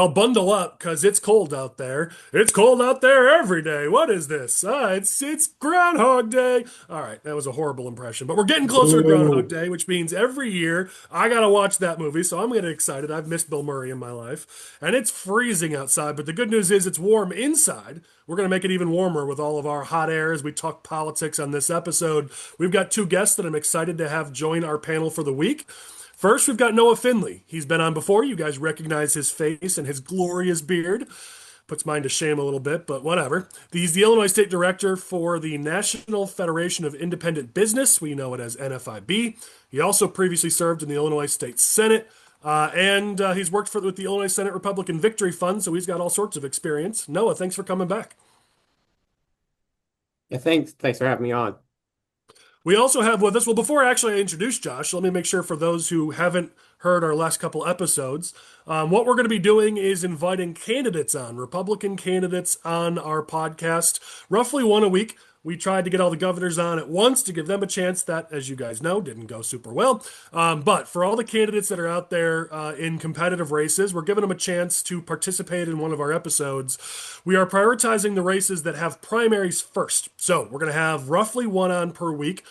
Well, bundle up because it's cold out there. It's cold out there every day. What is this? It's Groundhog Day. All right, that was a horrible impression, but we're getting closer to Groundhog Ooh. Day, which means every year I gotta watch that movie. So I'm getting excited. I've missed Bill Murray in my life, and it's freezing outside. But the good news is it's warm inside. We're gonna make it even warmer with all of our hot air as we talk politics on this episode. We've got two guests that I'm excited to have join our panel for the week. First, we've got Noah Finley. He's been on before. You guys recognize his face and his glorious beard. Puts mine to shame a little bit, but whatever. He's the Illinois State Director for the National Federation of Independent Business. We know it as NFIB. He also previously served in the Illinois State Senate. And he's worked with the Illinois Senate Republican Victory Fund, so he's got all sorts of experience. Noah, thanks for coming back. Yeah, thanks for having me on. We also have with us, well, before actually I introduce Josh, let me make sure for those who haven't heard our last couple episodes, what we're going to be doing is inviting candidates on, Republican candidates on our podcast, roughly one a week. We tried to get all the governors on at once to give them a chance. That, as you guys know, didn't go super well. But for all the candidates that are out there in competitive races, we're giving them a chance to participate in one of our episodes. We are prioritizing the races that have primaries first. So we're going to have roughly one on per week,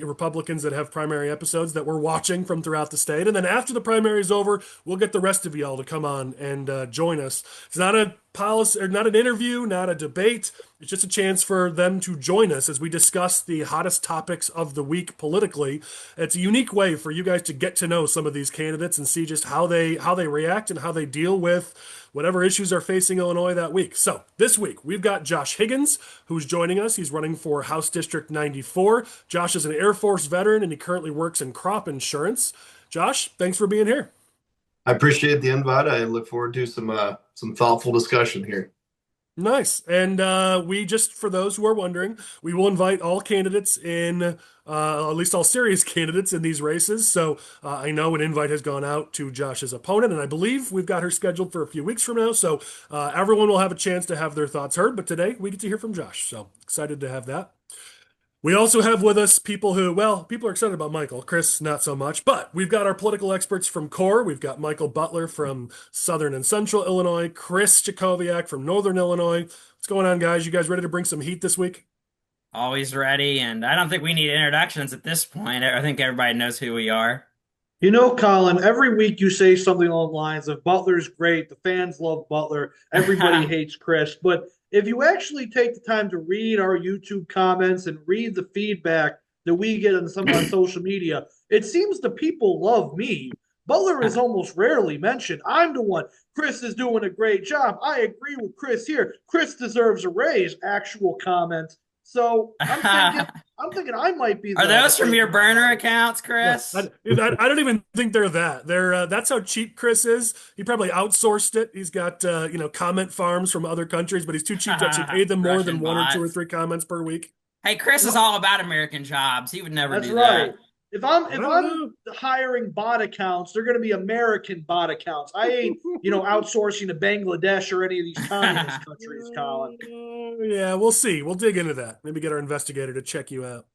Republicans that have primary episodes that we're watching from throughout the state. And then after the primary is over, we'll get the rest of y'all to come on and join us. It's not a policy or not an interview, not a debate. It's just a chance for them to join us as we discuss the hottest topics of the week politically. It's a unique way for you guys to get to know some of these candidates and see just how they react and how they deal with whatever issues are facing Illinois that week. So this week we've got Josh Higgins, who's joining us. He's running for House District 94. Josh is an Air Force veteran and he currently works in crop insurance. Josh, thanks for being here. I appreciate the invite. I look forward to some thoughtful discussion here. Nice. And we just, for those who are wondering, we will invite all candidates in, at least all serious candidates in these races. So I know an invite has gone out to Josh's opponent, and I believe we've got her scheduled for a few weeks from now. So everyone will have a chance to have their thoughts heard. But today we get to hear from Josh. So excited to have that. We also have with us people who, well, people are excited about Michael. Chris, not so much. But we've got our political experts from CORE. We've got Michael Butler from Southern and Central Illinois, Chris Jackowiak from Northern Illinois. What's going on, guys? You guys ready to bring some heat this week? Always ready, and I don't think we need introductions at this point. I think everybody knows who we are. You know, Colin, every week you say something along the lines of Butler's great, the fans love Butler, everybody hates Chris. But if you actually take the time to read our YouTube comments and read the feedback that we get on social media, it seems the people love me. Butler is almost rarely mentioned. I'm the one. Chris is doing a great job. I agree with Chris here. Chris deserves a raise. Actual comment. So I'm thinking I might be Are the those from your burner accounts, No, Chris? I don't even think they're that. That's how cheap Chris is. He probably outsourced it. He's got comment farms from other countries, but he's too cheap to actually pay them more than Russian one or two or bots. three comments per week. Hey, Chris is all about American jobs. He would never That's do right. that. If I'm I if don't I'm know. hiring bot accounts, they're going to be American bot accounts. I ain't outsourcing to Bangladesh or any of these communist countries, Colin. Yeah, we'll see. We'll dig into that. Maybe get our investigator to check you out.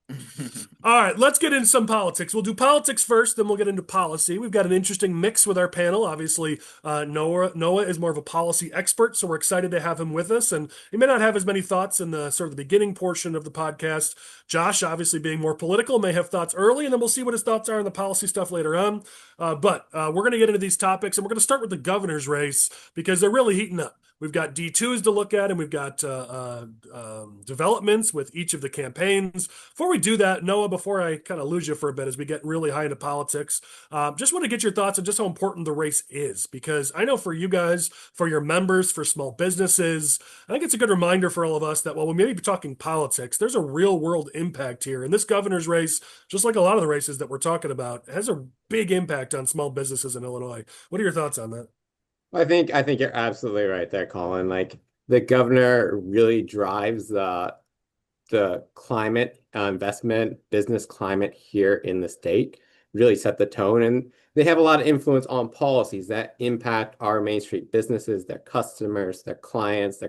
All right, let's get into some politics. We'll do politics first, then we'll get into policy. We've got an interesting mix with our panel. Obviously, Noah is more of a policy expert, so we're excited to have him with us. And he may not have as many thoughts in the sort of the beginning portion of the podcast. Josh, obviously being more political, may have thoughts early, and then we'll see what his thoughts are on the policy stuff later on. But we're going to get into these topics, and we're going to start with the governor's race because they're really heating up. We've got D2s to look at, and we've got developments with each of the campaigns. Before we do that, Noah, before I kind of lose you for a bit as we get really high into politics, just want to get your thoughts on just how important the race is. Because I know for you guys, for your members, for small businesses, I think it's a good reminder for all of us that while we may be talking politics, there's a real world impact here. And this governor's race, just like a lot of the races that we're talking about, has a big impact on small businesses in Illinois. What are your thoughts on that? I think you're absolutely right there, Colin. Like the governor really drives the climate investment business climate here in the state, really set the tone, and they have a lot of influence on policies that impact our Main Street businesses, their customers, their clients,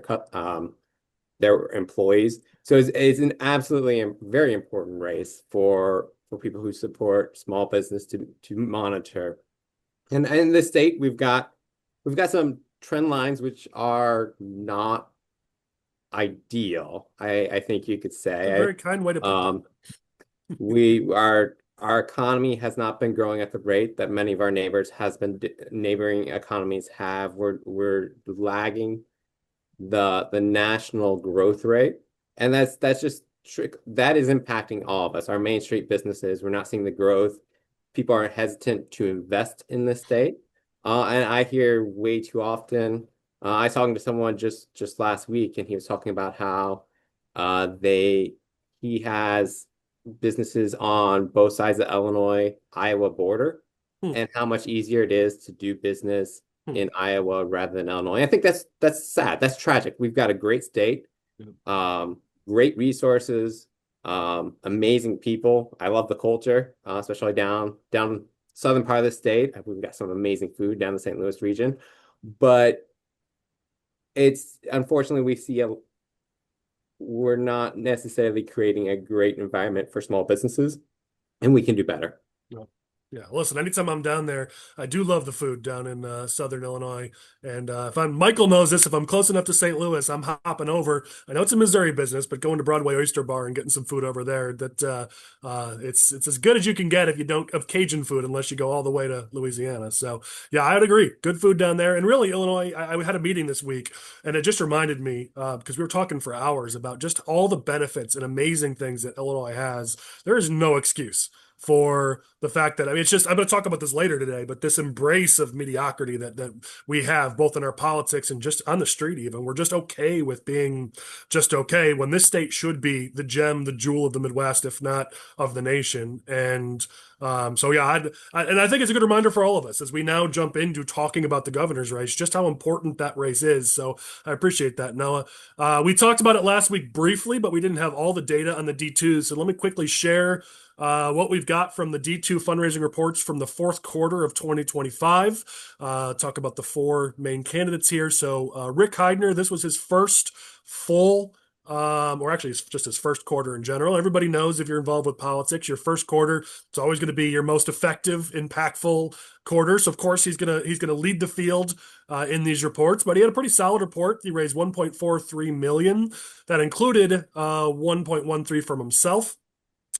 their employees. So it's an absolutely very important race for people who support small business to monitor. And in the state, we've got some trend lines which are not ideal, I think you could A say. very kind way to put that. Our economy has not been growing at the rate that many of our neighboring economies have. We're lagging the national growth rate, and that's just trick that is impacting all of us. Our Main Street businesses, we're not seeing the growth. People are hesitant to invest in the state, and I hear way too often. I was talking to someone just last week, and he was talking about how he has businesses on both sides of the Illinois-Iowa border, and how much easier it is to do business in Iowa rather than Illinois. I think that's sad. That's tragic. We've got a great state, great resources, amazing people. I love the culture, especially down southern part of the state. We've got some amazing food down the St. Louis region, but it's unfortunately we're not necessarily creating a great environment for small businesses, and we can do better. Yeah, listen, anytime I'm down there, I do love the food down in Southern Illinois. And Michael knows this, if I'm close enough to St. Louis, I'm hopping over. I know it's a Missouri business, but going to Broadway Oyster Bar and getting some food over there, it's as good as you can get if you don't of Cajun food, unless you go all the way to Louisiana. So yeah, I would agree. Good food down there. And really, Illinois, I had a meeting this week, and it just reminded me, because we were talking for hours about just all the benefits and amazing things that Illinois has. There is no excuse for the fact that, I mean, it's just, I'm going to talk about this later today, but this embrace of mediocrity that we have both in our politics and just on the street even. We're just okay with being just okay when this state should be the gem, the jewel of the Midwest, if not of the nation. And so yeah, and I think it's a good reminder for all of us as we now jump into talking about the governor's race, just how important that race is. So I appreciate that, Noah. We talked about it last week briefly, but we didn't have all the data on the D2s. So let me quickly share what we've got from the D2 fundraising reports from the fourth quarter of 2025. Talk about the four main candidates here. So Reick Heidner, this was his first full or actually it's just his first quarter in general. Everybody knows if you're involved with politics, your first quarter, it's always going to be your most effective, impactful quarter. So of course he's gonna lead the field in these reports. But he had a pretty solid report. He raised 1.43 million. That included 1.13 from himself.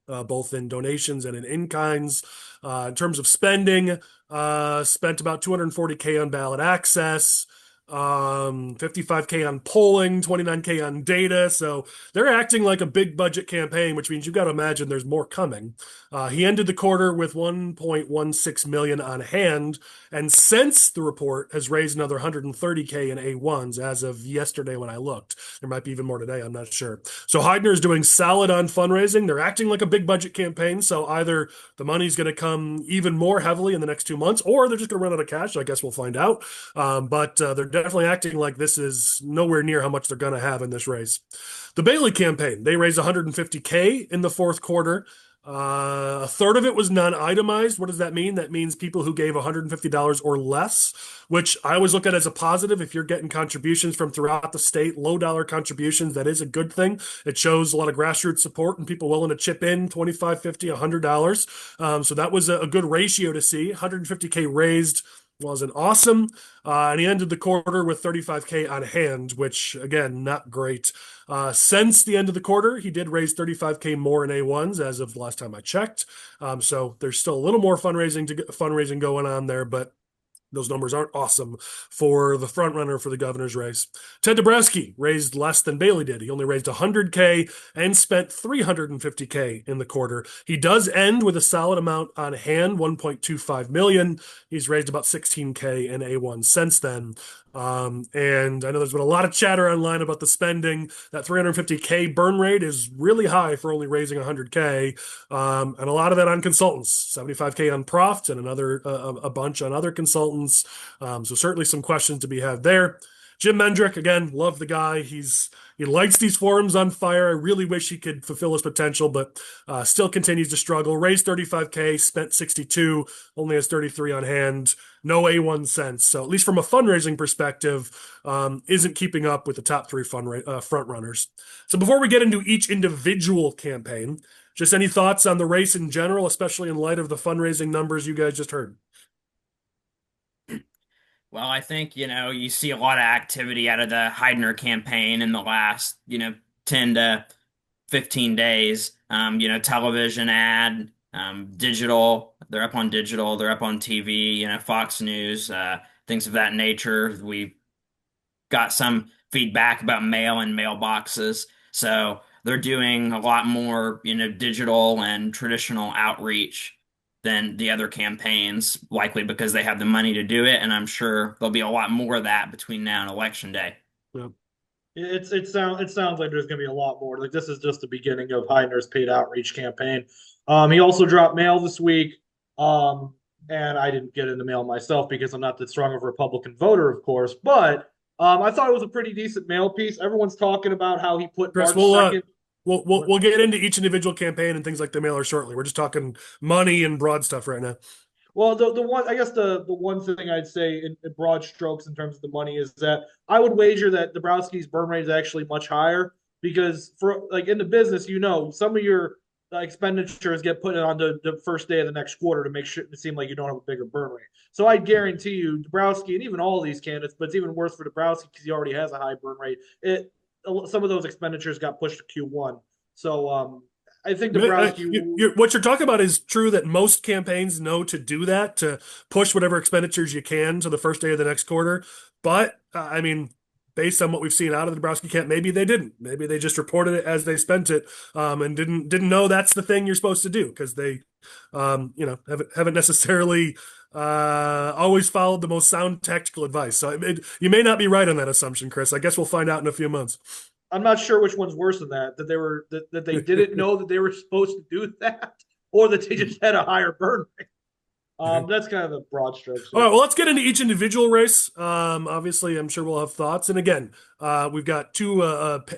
Both in donations and in kinds. In terms of spending, spent about $240K on ballot access, $55K on polling, $29K on data. So they're acting like a big budget campaign, which means you've got to imagine there's more coming. He ended the quarter with 1.16 million on hand, and since the report has raised another 130K in A1s as of yesterday when I looked. There might be even more today, I'm not sure. So Heidner is doing solid on fundraising. They're acting like a big budget campaign, so either the money's going to come even more heavily in the next 2 months, or they're just going to run out of cash. I guess we'll find out. But they're definitely acting like this is nowhere near how much they're going to have in this race. The Bailey campaign, they raised 150K in the fourth quarter. A third of it was non-itemized. What does that mean? That means people who gave $150 or less, which I always look at as a positive. If you're getting contributions from throughout the state, low dollar contributions, that is a good thing. It shows a lot of grassroots support and people willing to chip in $25, $50, $100. So that was a good ratio to see. 150K raised wasn't awesome. And he ended the quarter with 35K on hand, which again, not great. Since the end of the quarter, he did raise 35K more in A1s as of the last time I checked. So there's still a little more fundraising going on there, but those numbers aren't awesome for the front runner for the governor's race. Ted Dabrowski raised less than Bailey did. He only raised 100K and spent 350K in the quarter. He does end with a solid amount on hand, 1.25 million. He's raised about 16K in A1 since then. And I know there's been a lot of chatter online about the spending. That 350K burn rate is really high for only raising 100K. And a lot of that on consultants, 75K on Proft and a bunch on other consultants. So certainly some questions to be had there. Jim Mendrick, again, love the guy. He lights these forums on fire. I really wish he could fulfill his potential, but still continues to struggle. Raised 35K, spent 62, only has 33 on hand, no A1 cents. So at least from a fundraising perspective, isn't keeping up with the top three front runners. So before we get into each individual campaign, just any thoughts on the race in general, especially in light of the fundraising numbers you guys just heard? Well, I think, you see a lot of activity out of the Heidner campaign in the last, 10 to 15 days. Television ad, digital, they're up on digital, they're up on TV, Fox News, things of that nature. We got some feedback about mail and mailboxes. So they're doing a lot more, digital and traditional outreach than the other campaigns, likely because they have the money to do it. And I'm sure there'll be a lot more of that between now and election day. Yeah. It sounds like there's going to be a lot more. Like this is just the beginning of Heidner's paid outreach campaign. He also dropped mail this week, and I didn't get in the mail myself because I'm not that strong of a Republican voter, of course. But I thought it was a pretty decent mail piece. Everyone's talking about how he put Chris, March 2nd. we'll get into each individual campaign and things like the mailer shortly. We're just talking money and broad stuff right now. Well, the one I guess the one thing I'd say in broad strokes in terms of the money is that I would wager that Dabrowski's burn rate is actually much higher because for like in the business, some of your expenditures get put on the first day of the next quarter to make sure to seem like you don't have a bigger burn rate. So I guarantee you, Dabrowski and even all of these candidates, but it's even worse for Dabrowski because he already has a high burn rate. Some of those expenditures got pushed to Q1. So I think Dabrowski. What you're talking about is true that most campaigns know to do that, to push whatever expenditures you can to the first day of the next quarter. But, I mean, based on what we've seen out of the Dabrowski camp, maybe they didn't. Maybe they just reported it as they spent it, and didn't know that's the thing you're supposed to do because they, haven't necessarily always followed the most sound tactical advice. So you may not be right on that assumption, Chris. I guess we'll find out in a few months. I'm not sure which one's worse than that that they didn't know that they were supposed to do that, or that they just had a higher burn rate. That's kind of the broad strokes. All right, well, let's get into each individual race. Obviously, I'm sure we'll have thoughts. And again, we've got two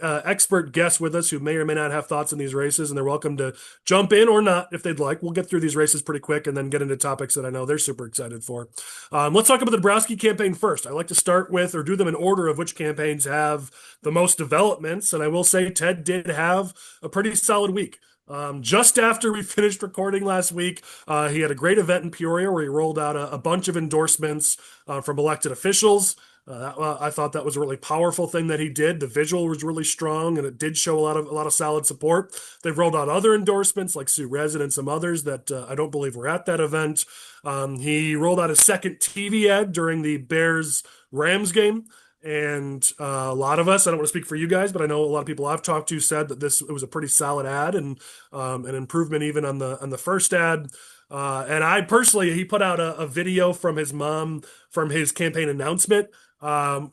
expert guests with us who may or may not have thoughts on these races, and they're welcome to jump in or not if they'd like. We'll get through these races pretty quick and then get into topics that I know they're super excited for. Let's talk about the Dabrowski campaign first. I like to start with or do them in order of which campaigns have the most developments. And I will say Ted did have a pretty solid week. Just after we finished recording last week, he had a great event in Peoria where he rolled out a bunch of endorsements from elected officials. I thought that was a really powerful thing that he did. The visual was really strong, and it did show a lot of solid support. They've rolled out other endorsements like Sue Resin and some others that I don't believe were at that event. He rolled out a second TV ad during the Bears-Rams game. And a lot of us, I don't want to speak for you guys, but I know a lot of people I've talked to said that it was a pretty solid ad and an improvement even on the first ad. And I personally, he put out a video from his mom from his campaign announcement,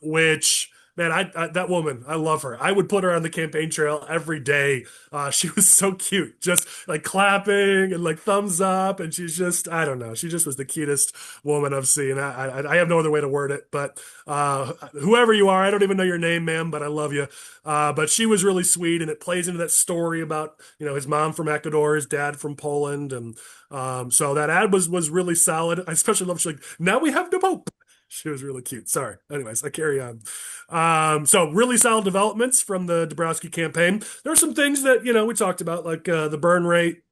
which, man, that woman, I love her. I would put her on the campaign trail every day. She was so cute, just like clapping and like thumbs up. And she's just, I don't know. She just was the cutest woman I've seen. I have no other way to word it, but whoever you are, I don't even know your name, ma'am, but I love you. But she was really sweet, and it plays into that story about, his mom from Ecuador, his dad from Poland. And so that ad was really solid. I especially love, she's like, now we have the Pope. She was really cute. Sorry. Anyways, I carry on. So really solid developments from the Dabrowski campaign. There are some things that, we talked about, like the burn rate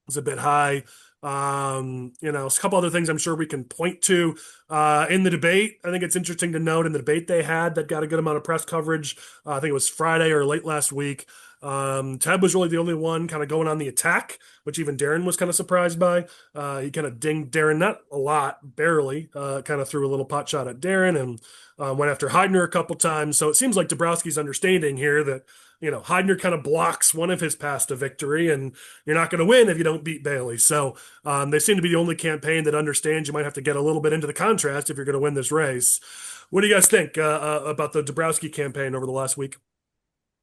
is a bit high. A couple other things I'm sure we can point to in the debate. I think it's interesting to note in the debate they had that got a good amount of press coverage. I think it was Friday or late last week. Ted was really the only one kind of going on the attack, which even Darren was kind of surprised by. He kind of dinged Darren, not a lot, barely, kind of threw a little pot shot at Darren and went after Heidner a couple times. So it seems like Dabrowski's understanding here that, Heidner kind of blocks one of his paths to victory, and you're not going to win if you don't beat Bailey. So they seem to be the only campaign that understands you might have to get a little bit into the contrast if you're going to win this race. What do you guys think about the Dabrowski campaign over the last week?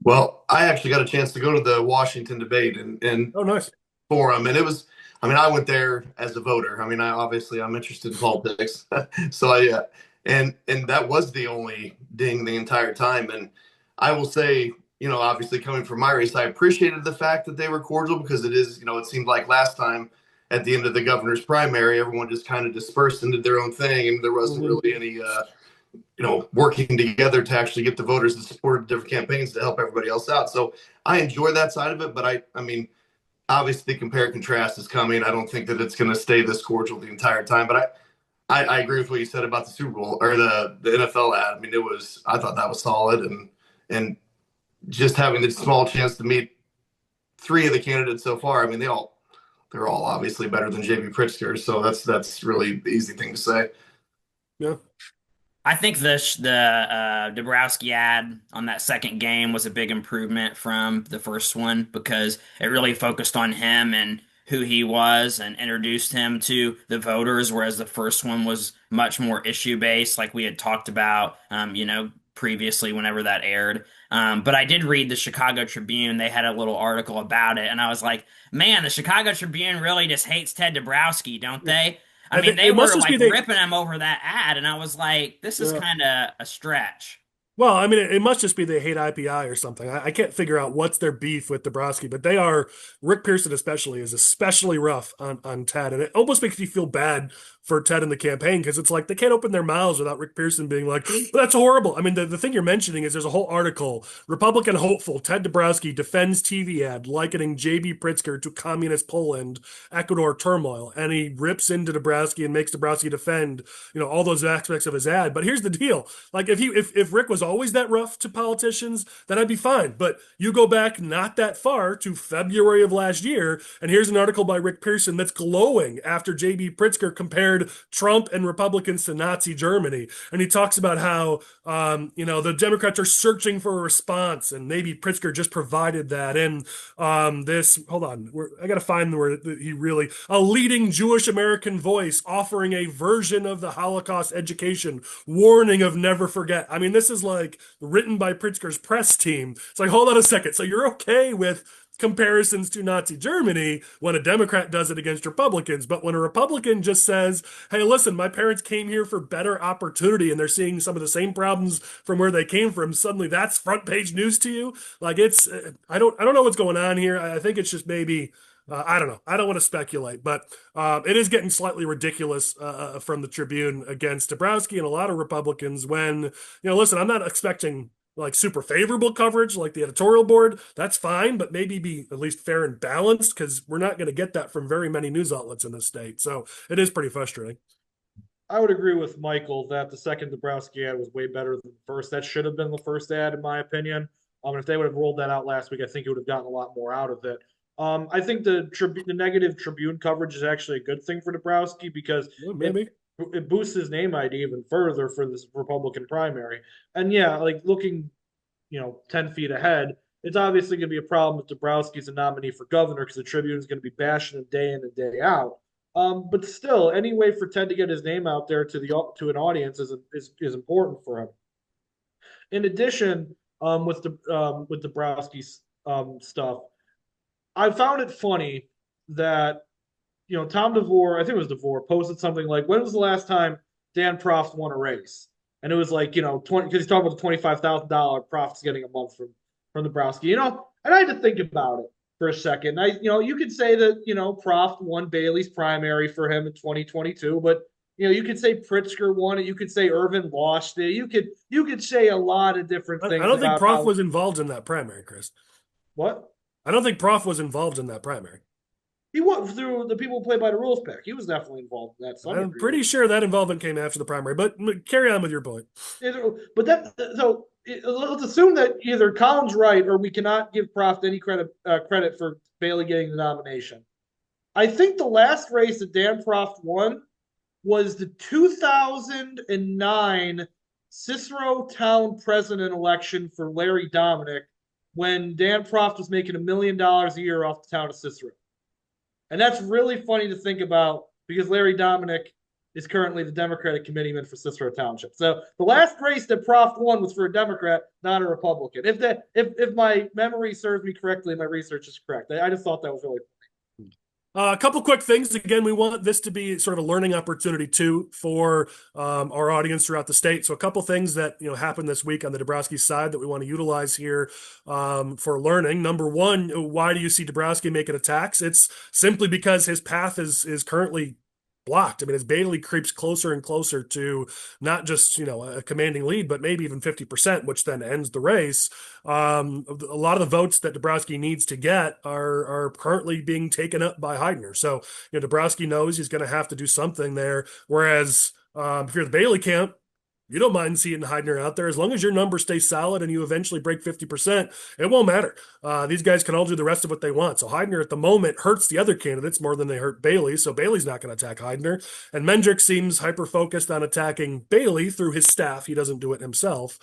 Well, I actually got a chance to go to the Washington debate and Oh, nice. forum, and it was. I went there as a voter. I'm interested in politics, so and that was the only ding the entire time. And I will say, obviously coming from my race, I appreciated the fact that they were cordial because it is, it seemed like last time at the end of the governor's primary, everyone just kind of dispersed and did their own thing, and there wasn't really any. Working together to actually get the voters to support different campaigns to help everybody else out. So I enjoy that side of it, but obviously compare and contrast is coming. I don't think that it's going to stay this cordial the entire time, but I agree with what you said about the Super Bowl or the NFL ad. I mean, I thought that was solid, and just having the small chance to meet three of the candidates so far. I mean, they're all obviously better than JB Pritzker, so that's really the easy thing to say. Yeah. I think the Dabrowski ad on that second game was a big improvement from the first one because it really focused on him and who he was and introduced him to the voters, whereas the first one was much more issue based, like we had talked about, previously whenever that aired. But I did read the Chicago Tribune. They had a little article about it, and I was like, man, the Chicago Tribune really just hates Ted Dabrowski, don't they? I mean, they were like ripping him over that ad, and I was like, this is kind of a stretch. Well, I mean, it must just be they hate IPI or something. I can't figure out what's their beef with Dabrowski, but Rick Pearson especially is especially rough on Ted. And it almost makes you feel bad for Ted in the campaign because it's like they can't open their mouths without Rick Pearson being like, that's horrible. I mean, the thing you're mentioning is there's a whole article, Republican hopeful Ted Dabrowski defends TV ad likening J.B. Pritzker to communist Poland, Ecuador turmoil. And he rips into Dabrowski and makes Dabrowski defend, all those aspects of his ad. But here's the deal. Like if Rick was always that rough to politicians, then I'd be fine. But you go back not that far to February of last year, and here's an article by Rick Pearson that's glowing after J.B. Pritzker compared Trump and Republicans to Nazi Germany. And he talks about how, the Democrats are searching for a response, and maybe Pritzker just provided that. And hold on, I got to find where a leading Jewish American voice offering a version of the Holocaust education, warning of never forget. I mean, this is like written by Pritzker's press team. It's like, hold on a second. So you're okay with comparisons to Nazi Germany when a Democrat does it against Republicans, but when a Republican just says, hey, listen, my parents came here for better opportunity and they're seeing some of the same problems from where they came from, suddenly that's front page news to you? Like I don't know what's going on here. I think it's just maybe I don't know. I don't want to speculate, but it is getting slightly ridiculous from the Tribune against Dabrowski and a lot of Republicans when, listen, I'm not expecting like super favorable coverage like the editorial board. That's fine, but maybe be at least fair and balanced because we're not going to get that from very many news outlets in this state. So it is pretty frustrating. I would agree with Michael that the second Dabrowski ad was way better than the first. That should have been the first ad, in my opinion. If they would have rolled that out last week, I think it would have gotten a lot more out of it. I think the negative Tribune coverage is actually a good thing for Dabrowski because maybe it boosts his name ID even further for this Republican primary. And yeah, like looking, 10 feet ahead, it's obviously going to be a problem if Dabrowski's a nominee for governor because the Tribune is going to be bashing him day in and day out. But still, any way for Ted to get his name out there to an audience is important for him. In addition, with Dabrowski's stuff, I found it funny that Tom DeVore, I think it was DeVore, posted something like, when was the last time Dan Proft won a race? And it was like, 20, because he's talking about the $25,000 Proft's getting a month from Dabrowski, and I had to think about it for a second. You could say that, Proft won Bailey's primary for him in 2022, but, you could say Pritzker won it. You could say Irvin lost it. You could say a lot of different things. I don't think Proft was involved in that primary, Chris. What? I don't think Proft was involved in that primary. He went through the people who play by the rules pick. He was definitely involved in that. I'm pretty sure that involvement came after the primary, but carry on with your point. But let's assume that either Colin's right or we cannot give Proft any credit for Bailey getting the nomination. I think the last race that Dan Proft won was the 2009 Cicero Town President election for Larry Dominick when Dan Proft was making $1 million a year off the town of Cicero. And that's really funny to think about because Larry Dominick is currently the Democratic committeeman for Cicero Township. So the last race that Proft won was for a Democrat, not a Republican. If my memory serves me correctly, my research is correct. I just thought that was really funny. A couple quick things. Again, we want this to be sort of a learning opportunity too for our audience throughout the state. So a couple things that happened this week on the Dabrowski side that we want to utilize here for learning. Number one, why do you see Dabrowski making attacks? It's simply because his path is currently blocked. I mean, as Bailey creeps closer and closer to not just, a commanding lead, but maybe even 50%, which then ends the race. A lot of the votes that Dabrowski needs to get are currently being taken up by Heidner. So, Dabrowski knows he's going to have to do something there. Whereas If you're the Bailey camp, you don't mind seeing Heidner out there as long as your numbers stay solid and you eventually break 50%. It won't matter. These guys can all do the rest of what they want. So Heidner at the moment hurts the other candidates more than they hurt Bailey. So Bailey's not going to attack Heidner. And Mendrick seems hyper focused on attacking Bailey through his staff. He doesn't do it himself.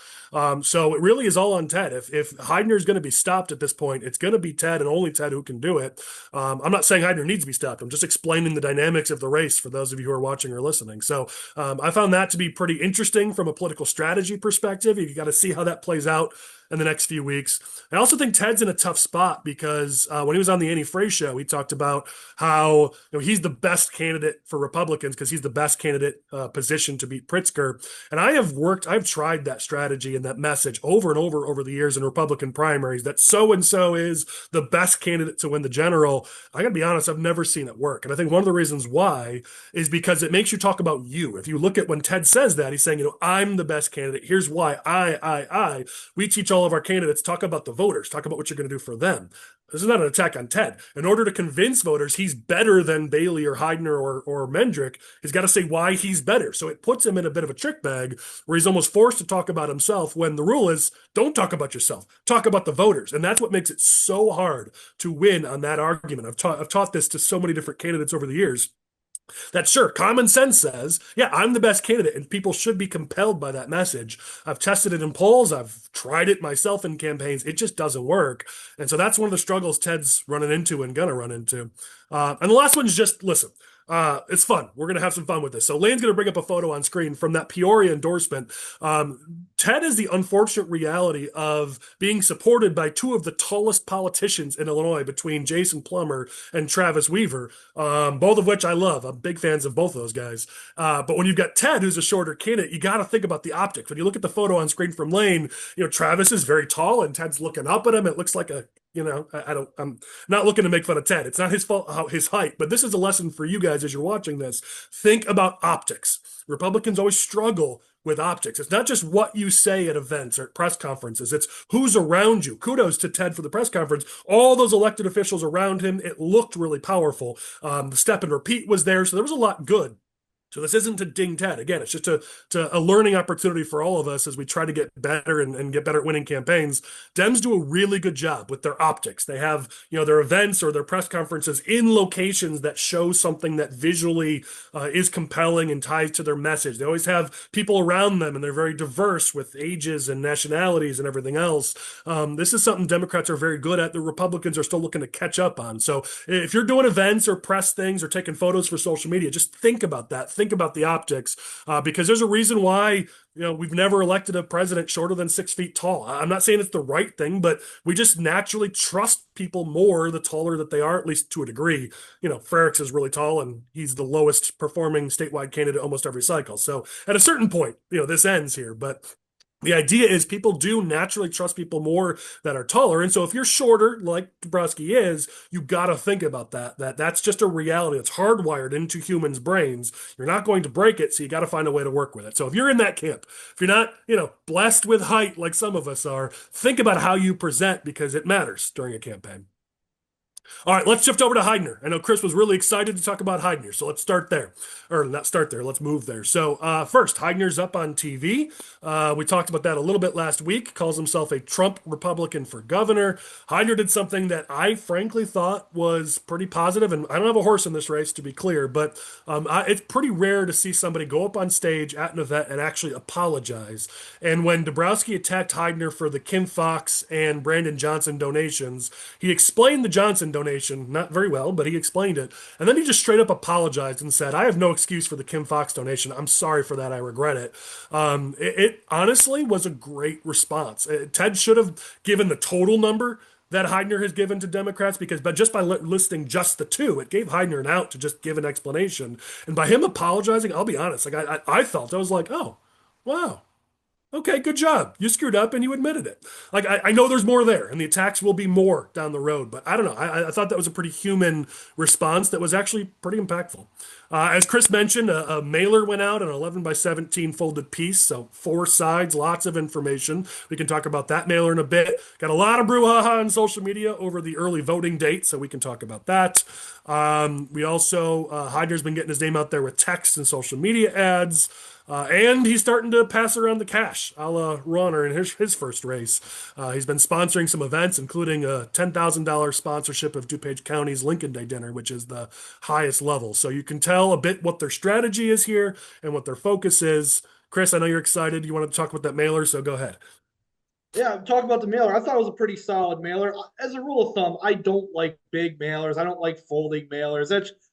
So it really is all on Ted. If Heidner is going to be stopped at this point, it's going to be Ted and only Ted who can do it. I'm not saying Heidner needs to be stopped. I'm just explaining the dynamics of the race for those of you who are watching or listening. So I found that to be pretty interesting from a political strategy perspective. You got to see how that plays out in the next few weeks. I also think Ted's in a tough spot because when he was on the Annie Frey show, he talked about how he's the best candidate for Republicans because he's the best candidate positioned to beat Pritzker. And I've tried that strategy and that message over and over the years in Republican primaries that so-and-so is the best candidate to win the general. I got to be honest, I've never seen it work. And I think one of the reasons why is because it makes you talk about you. If you look at when Ted says that, he's saying, I'm the best candidate. Here's why I. We teach all of our candidates, talk about the voters, talk about what you're going to do for them. This is not an attack on Ted. In order to convince voters he's better than Bailey or Heidner or Mendrick, he's got to say why he's better. So it puts him in a bit of a trick bag where he's almost forced to talk about himself when the rule is don't talk about yourself, talk about the voters. And that's what makes it so hard to win on that argument. I've taught this to so many different candidates over the years. That sure, common sense says, yeah, I'm the best candidate, and people should be compelled by that message. I've tested it in polls. I've tried it myself in campaigns. It just doesn't work. And so that's one of the struggles Ted's running into and going to run into. And the last one is just, listen, it's fun. We're going to have some fun with this. So Lane's going to bring up a photo on screen from that Peoria endorsement. Ted is the unfortunate reality of being supported by two of the tallest politicians in Illinois between Jason Plummer and Travis Weaver, both of which I love. I'm big fans of both of those guys. But when you've got Ted, who's a shorter candidate, you got to think about the optics. When you look at the photo on screen from Lane, Travis is very tall and Ted's looking up at him. It looks like I'm not looking to make fun of Ted. It's not his fault, his height, but this is a lesson for you guys as you're watching this. Think about optics. Republicans always struggle with optics. It's not just what you say at events or at press conferences. It's who's around you. Kudos to Ted for the press conference. All those elected officials around him, it looked really powerful. The step and repeat was there, so there was a lot good. So this isn't to ding Ted. Again, it's just a learning opportunity for all of us as we try to get better and get better at winning campaigns. Dems do a really good job with their optics. They have, their events or their press conferences in locations that show something that visually is compelling and ties to their message. They always have people around them, and they're very diverse with ages and nationalities and everything else. This is something Democrats are very good at. The Republicans are still looking to catch up on. So if you're doing events or press things or taking photos for social media, just think about that. Think about the optics, because there's a reason why we've never elected a president shorter than 6 feet tall. I'm not saying it's the right thing, but we just naturally trust people more the taller that they are, at least to a degree. Frericks is really tall, and he's the lowest performing statewide candidate almost every cycle. So at a certain point, this ends here, but the idea is people do naturally trust people more that are taller. And so if you're shorter, like Dabrowski is, you got to think about that. That's just a reality. It's hardwired into humans' brains. You're not going to break it, so you got to find a way to work with it. So if you're in that camp, if you're not, blessed with height like some of us are, think about how you present because it matters during a campaign. All right, let's shift over to Heidner. I know Chris was really excited to talk about Heidner, so let's start there. Or not start there, let's move there. So first, Heidner's up on TV. We talked about that a little bit last week. Calls himself a Trump Republican for governor. Heidner did something that I frankly thought was pretty positive, and I don't have a horse in this race, to be clear, but it's pretty rare to see somebody go up on stage at an event and actually apologize. And when Dabrowski attacked Heidner for the Kim Foxx and Brandon Johnson donations, he explained the Johnson donation, not very well, but he explained it. And then he just straight up apologized and said, I have no excuse for the Kim Foxx donation. I'm sorry for that. I regret it. It honestly was a great response. Ted should have given the total number that Heidner has given to Democrats but just by listing just the two, it gave Heidner an out to just give an explanation. And by him apologizing, I'll be honest, I was like, oh, wow. Okay, good job. You screwed up and you admitted it. Like, I know there's more there, and the attacks will be more down the road, but I don't know. I thought that was a pretty human response that was actually pretty impactful. As Chris mentioned, a mailer went out, an 11 by 17 folded piece, so 4 sides, lots of information. We can talk about that mailer in a bit. Got a lot of brouhaha on social media over the early voting date, so we can talk about that. We also, Heidner's been getting his name out there with text and social media ads. And he's starting to pass around the cash, a la Ronner in his first race. He's been sponsoring some events, including a $10,000 sponsorship of DuPage County's Lincoln Day dinner, which is the highest level. So you can tell a bit what their strategy is here and what their focus is. Chris, I know you're excited. You want to talk about that mailer, so go ahead. Yeah, talk about the mailer. I thought it was a pretty solid mailer. As a rule of thumb, I don't like big mailers. I don't like folding mailers.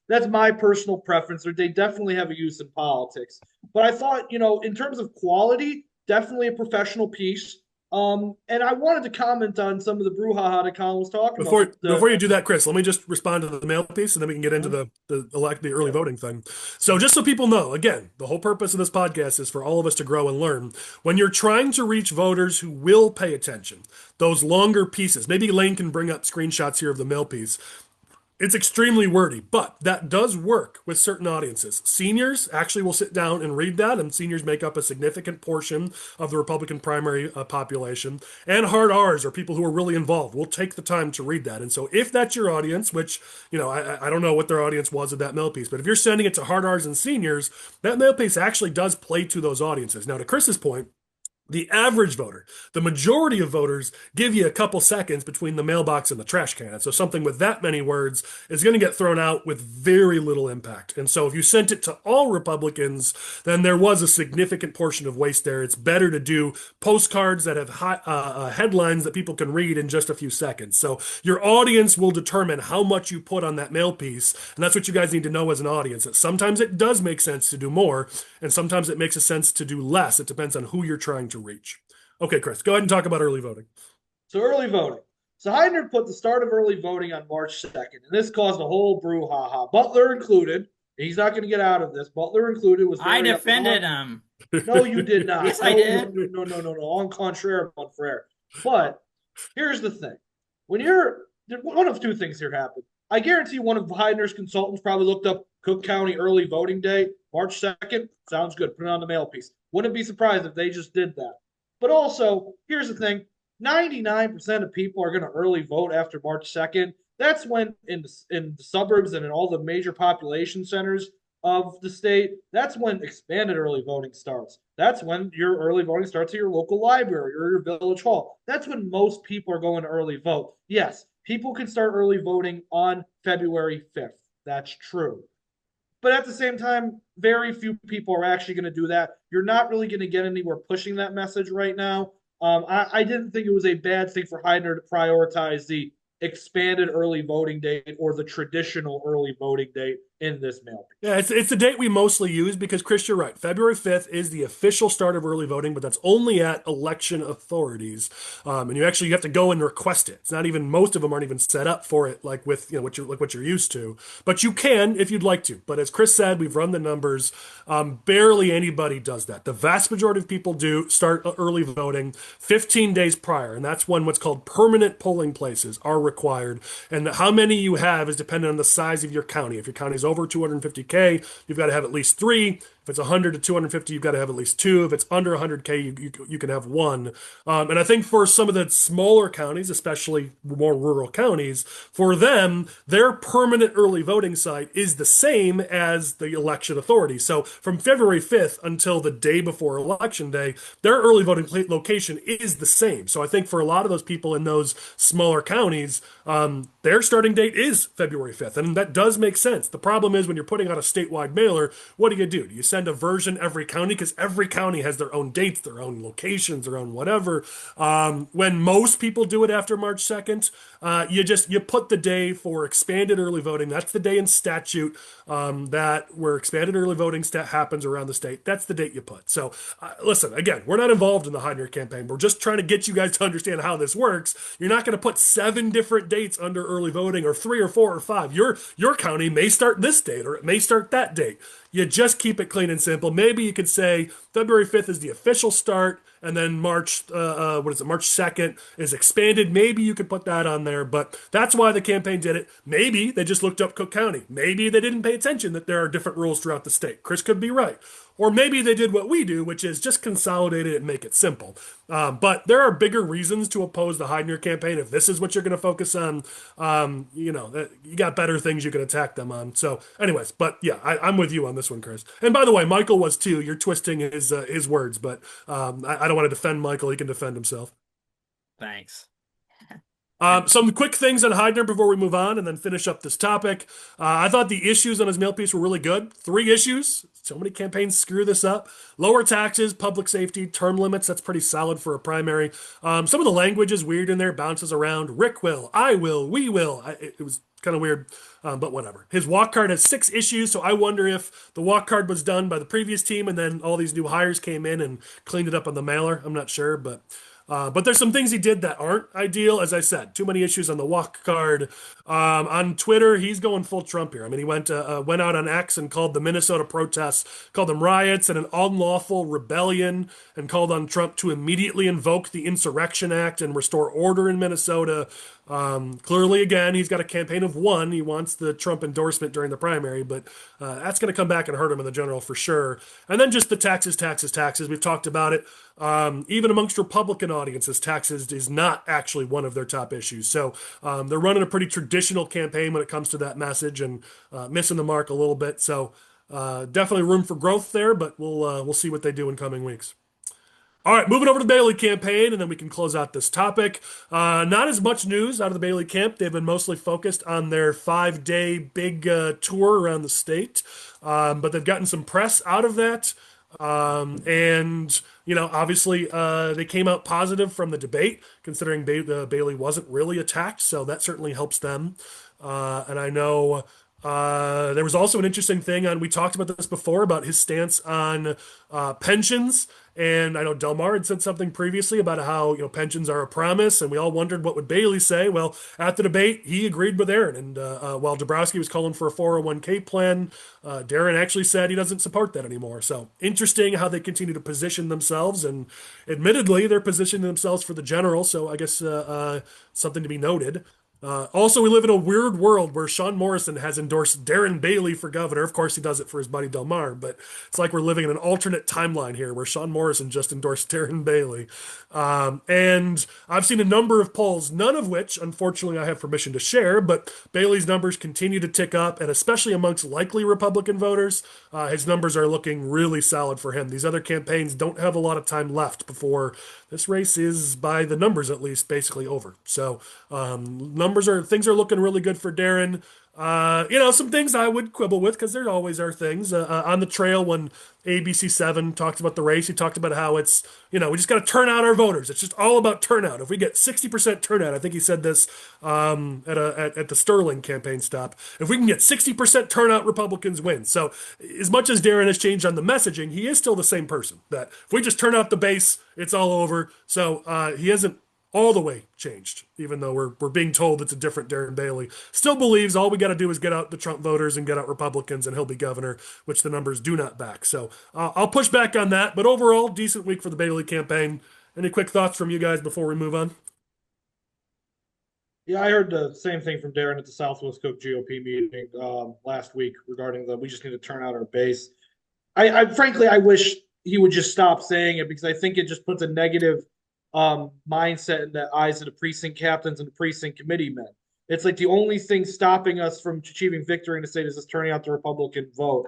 That's my personal preference. They definitely have a use in politics. But I thought, in terms of quality, definitely a professional piece. And I wanted to comment on some of the brouhaha that Colin was talking about. Before you do that, Chris, let me just respond to the mail piece, and then we can get into the early voting thing. So just so people know, again, the whole purpose of this podcast is for all of us to grow and learn. When you're trying to reach voters who will pay attention, those longer pieces, maybe Lane can bring up screenshots here of the mail piece. It's extremely wordy, but that does work with certain audiences. Seniors actually will sit down and read that, and seniors make up a significant portion of the Republican primary population. And hard R's, or people who are really involved, will take the time to read that. And so if that's your audience, which, I don't know what their audience was at that mail piece, but if you're sending it to hard R's and seniors, that mail piece actually does play to those audiences. Now, to Chris's point, the average voter, the majority of voters give you a couple seconds between the mailbox and the trash can. So something with that many words is going to get thrown out with very little impact. And so if you sent it to all Republicans, then there was a significant portion of waste there. It's better to do postcards that have headlines that people can read in just a few seconds. So your audience will determine how much you put on that mail piece. And that's what you guys need to know as an audience. That sometimes it does make sense to do more, and sometimes it makes a sense to do less. It depends on who you're trying to reach. Okay, Chris, go ahead and talk about early voting. So early voting. So Heidner put the start of early voting on March 2nd, and this caused a whole brouhaha. Butler included. He's not going to get out of this. Butler included was. I defended him. No, you did not. Yes, I did. No. En contraire, mon frere. But here's the thing: when one of two things here happened. I guarantee one of Heidner's consultants probably looked up Cook County early voting day, March 2nd. Sounds good. Put it on the mail piece. Wouldn't be surprised if they just did that. But also, here's the thing: 99% of people are going to early vote after March 2nd. That's when in the suburbs and in all the major population centers of the state, that's when expanded early voting starts. That's when your early voting starts at your local library or your village hall. That's when most people are going to early vote. Yes, people can start early voting on February 5th. That's true. But at the same time, very few people are actually going to do that. You're not really going to get anywhere pushing that message right now. I didn't think it was a bad thing for Heidner to prioritize the expanded early voting date or the traditional early voting date in this mail. Yeah, it's the date we mostly use because, Chris, you're right. February 5th is the official start of early voting, but that's only at election authorities. And you have to go and request it. It's not even, most of them aren't even set up for it like with, what you're used to. But you can if you'd like to. But as Chris said, we've run the numbers. Barely anybody does that. The vast majority of people do start early voting 15 days prior, and that's when what's called permanent polling places are required. And how many you have is dependent on the size of your county. If your county is over 250K, you've got to have at least 3. If it's 100 to 250, you've got to have at least 2. If it's under 100K, you can have 1. And I think for some of the smaller counties, especially more rural counties, for them, their permanent early voting site is the same as the election authority. So from February 5th until the day before Election Day, their early voting location is the same. So I think for a lot of those people in those smaller counties, their starting date is February 5th. And that does make sense. The problem is when you're putting out a statewide mailer, what do? Do you send a version every county? Because every county has their own dates, their own locations, their own whatever. When most people do it after March 2nd, you put the day for expanded early voting. That's the day in statute that where expanded early voting happens around the state. That's the date you put. So listen, again, we're not involved in the Heidner campaign. We're just trying to get you guys to understand how this works. You're not going to put 7 different dates under early voting, or 3 or 4 or 5. Your county may start this date, or it may start that date. You just keep it clean and simple. Maybe you could say February 5th is the official start, and then March, what is it, March 2nd is expanded. Maybe you could put that on there, but that's why the campaign did it. Maybe they just looked up Cook County. Maybe they didn't pay attention that there are different rules throughout the state. Chris could be right. Or maybe they did what we do, which is just consolidate it and make it simple. But there are bigger reasons to oppose the Heidner campaign. If this is what you're going to focus on, you got better things you can attack them on. So, anyways, but yeah, I'm with you on this one, Chris. And by the way, Michael was too. You're twisting his words, but I don't want to defend Michael. He can defend himself. Thanks. Some quick things on Heidner before we move on and then finish up this topic. I thought the issues on his mail piece were really good. 3 issues. So many campaigns screw this up. Lower taxes, public safety, term limits. That's pretty solid for a primary. Some of the language is weird in there, bounces around. Rick will, I will, we will. It was kind of weird, but whatever. His walk card has 6 issues, so I wonder if the walk card was done by the previous team and then all these new hires came in and cleaned it up on the mailer. I'm not sure, but there's some things he did that aren't ideal. As I said, too many issues on the walk card. On Twitter, he's going full Trump here. I mean, he went out on X and called the Minnesota protests, called them riots and an unlawful rebellion, and called on Trump to immediately invoke the Insurrection Act and restore order in Minnesota. Clearly, again, he's got a campaign of one. He wants the Trump endorsement during the primary, but that's going to come back and hurt him in the general for sure. And then just the taxes. We've talked about it. Even amongst Republican audiences, taxes is not actually one of their top issues. So they're running a pretty traditional campaign when it comes to that message and missing the mark a little bit. So definitely room for growth there, but we'll see what they do in coming weeks. All right, moving over to the Bailey campaign, and then we can close out this topic. Not as much news out of the Bailey camp. They've been mostly focused on their 5-day big tour around the state, but they've gotten some press out of that. And, obviously they came out positive from the debate, considering Bailey wasn't really attacked, so that certainly helps them. And I know there was also an interesting thing we talked about this before, about his stance on pensions. And I know Delmar had said something previously about how, pensions are a promise, and we all wondered what would Bailey say. Well, at the debate, he agreed with Aaron. And while Dabrowski was calling for a 401k plan, Darren actually said he doesn't support that anymore. So interesting how they continue to position themselves. And admittedly, they're positioning themselves for the general. So I guess something to be noted. Also, we live in a weird world where Sean Morrison has endorsed Darren Bailey for governor. Of course, he does it for his buddy Delmar, but it's like we're living in an alternate timeline here where Sean Morrison just endorsed Darren Bailey. And I've seen a number of polls, none of which, unfortunately, I have permission to share, but Bailey's numbers continue to tick up, and especially amongst likely Republican voters, his numbers are looking really solid for him. These other campaigns don't have a lot of time left before this race is, by the numbers at least, basically over. So, things are looking really good for Darren. Some things I would quibble with, because there always are things. On the trail, when ABC7 talked about the race, he talked about how it's, we just got to turn out our voters. It's just all about turnout. If we get 60% turnout, I think he said this at the Sterling campaign stop. If we can get 60% turnout, Republicans win. So as much as Darren has changed on the messaging, he is still the same person. That if we just turn out the base, it's all over. So he hasn't all the way changed, even though we're being told it's a different Darren Bailey. Still believes all we got to do is get out the Trump voters and get out Republicans and he'll be governor, which the numbers do not back. So I'll push back on that. But overall, decent week for the Bailey campaign. Any quick thoughts from you guys before we move on? Yeah, I heard the same thing from Darren at the Southwest Cook GOP meeting last week regarding we just need to turn out our base. I frankly, I wish he would just stop saying it, because I think it just puts a negative mindset in the eyes of the precinct captains and the precinct committee men. It's like the only thing stopping us from achieving victory in the state is just turning out the Republican vote.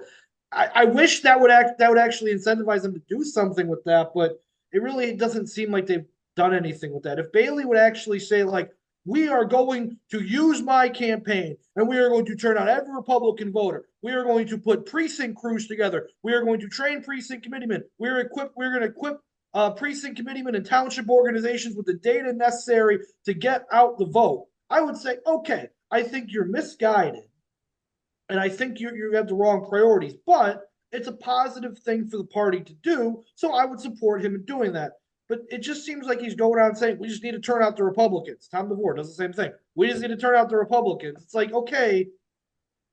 I wish that would actually incentivize them to do something with that, but it really doesn't seem like they've done anything with that. If Bailey would actually say, like, we are going to use my campaign and we are going to turn out every Republican voter. We are going to put precinct crews together. We are going to train precinct committeemen. We're going to equip precinct committeemen and township organizations with the data necessary to get out the vote. I would say, okay, I think you're misguided, and I think you have the wrong priorities, but it's a positive thing for the party to do, so I would support him in doing that. But it just seems like he's going out saying, we just need to turn out the Republicans. Tom DeVore does the same thing. We just need to turn out the Republicans. It's like, okay,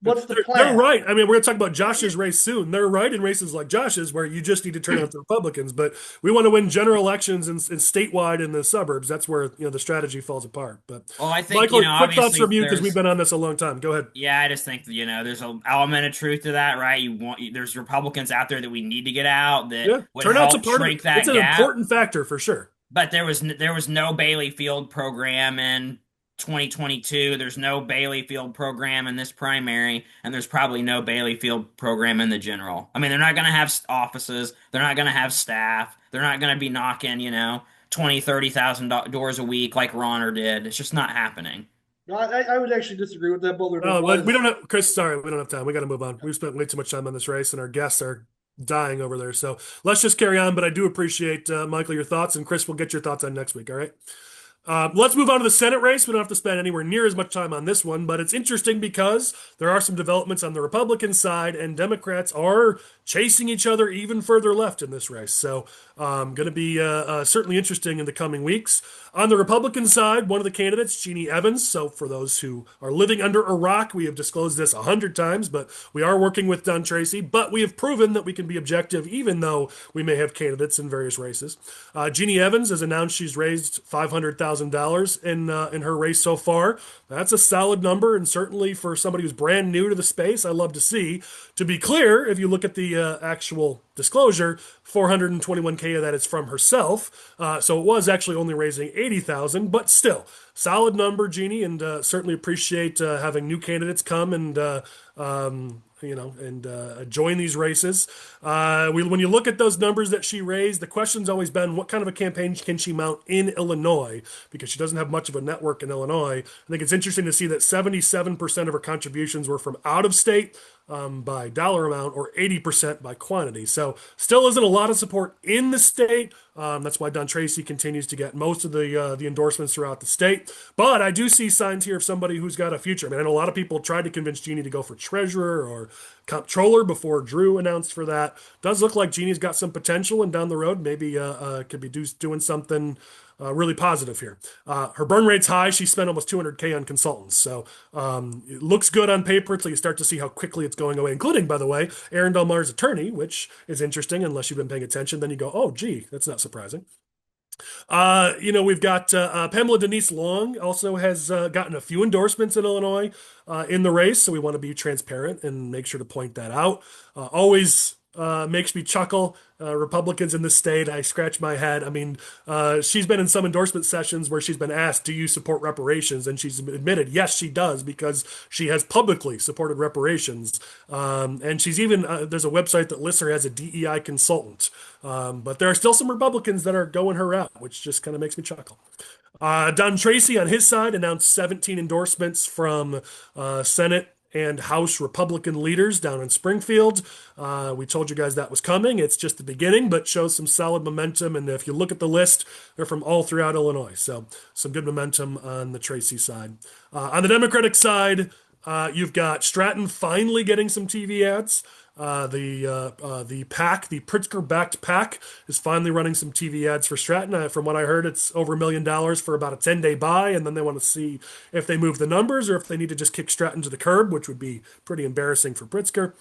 What's the They're plan? right. I mean, we're going to talk about Josh's race soon. They're right in races like Josh's, where you just need to turn out the Republicans. But we want to win general elections and statewide in the suburbs. That's where the strategy falls apart. But Well, I think, Michael, quick thoughts obviously from you because we've there's, been on this a long time. Go ahead. yeah, I just think, there's an element of truth to that, right? There's Republicans out there that we need to get out that Yeah, would turnout's a help part of it. shrink It's that an gap. important factor for sure. But there was no Bailey Field program in 2022. There's no Bailey Field program in this primary, and there's probably no Bailey Field program in the general. I mean, they're not going to have offices. They're not going to have staff. They're not going to be knocking, 20, 30,000 doors a week like Ronner did. It's just not happening. No, I would actually disagree with that, Butler. Oh, we don't have Chris. Sorry, we don't have time. We got to move on. We've spent way too much time on this race, and our guests are dying over there. So let's just carry on. But I do appreciate Michael your thoughts, and Chris, we'll get your thoughts on next week. All right. Let's move on to the Senate race. We don't have to spend anywhere near as much time on this one, but it's interesting because there are some developments on the Republican side, and Democrats are chasing each other even further left in this race. So, going to be certainly interesting in the coming weeks. On the Republican side, one of the candidates, Jeannie Evans. So, for those who are living under a rock, we have disclosed this 100 times, but we are working with Don Tracy. But we have proven that we can be objective, even though we may have candidates in various races. Jeannie Evans has announced she's raised $500,000 in her race so far. That's a solid number, and certainly for somebody who's brand new to the space, I love to see. To be clear, if you look at the actual disclosure, 421K of that is from herself. So it was actually only raising 80,000, but still solid number, Jeannie, and certainly appreciate having new candidates come and join these races. When you look at those numbers that she raised, the question's always been what kind of a campaign can she mount in Illinois, because she doesn't have much of a network in Illinois. I think it's interesting to see that 77% of her contributions were from out of state, by dollar amount, or 80% by quantity. So still isn't a lot of support in the state. That's why Don Tracy continues to get most of the endorsements throughout the state. But I do see signs here of somebody who's got a future. I mean, I know a lot of people tried to convince Jeannie to go for treasurer or comptroller before Drew announced for that. Does look like Jeannie's got some potential, and down the road maybe could be doing something really positive here. Her burn rate's high. She spent almost 200K on consultants. So it looks good on paper until you start to see how quickly it's going away, including, by the way, Aaron Delmar's attorney, which is interesting unless you've been paying attention. Then you go, oh, gee, that's not surprising. We've got Pamela Denise Long also has gotten a few endorsements in Illinois in the race. So we want to be transparent and make sure to point that out. Always makes me chuckle. Republicans in the state, I scratch my head. I mean, she's been in some endorsement sessions where she's been asked, do you support reparations? And she's admitted, yes, she does, because she has publicly supported reparations. And she's even, there's a website that lists her as a DEI consultant. But there are still some Republicans that are going her route, which just kind of makes me chuckle. Don Tracy on his side announced 17 endorsements from Senate and House Republican leaders down in Springfield. We told you guys that was coming. It's just the beginning, but shows some solid momentum. And if you look at the list, they're from all throughout Illinois. So some good momentum on the Tracy side. On the Democratic side, you've got Stratton finally getting some TV ads. The PAC, the Pritzker-backed PAC, is finally running some TV ads for Stratton. From what I heard, it's over $1 million for about a 10-day buy, and then they want to see if they move the numbers or if they need to just kick Stratton to the curb, which would be pretty embarrassing for Pritzker.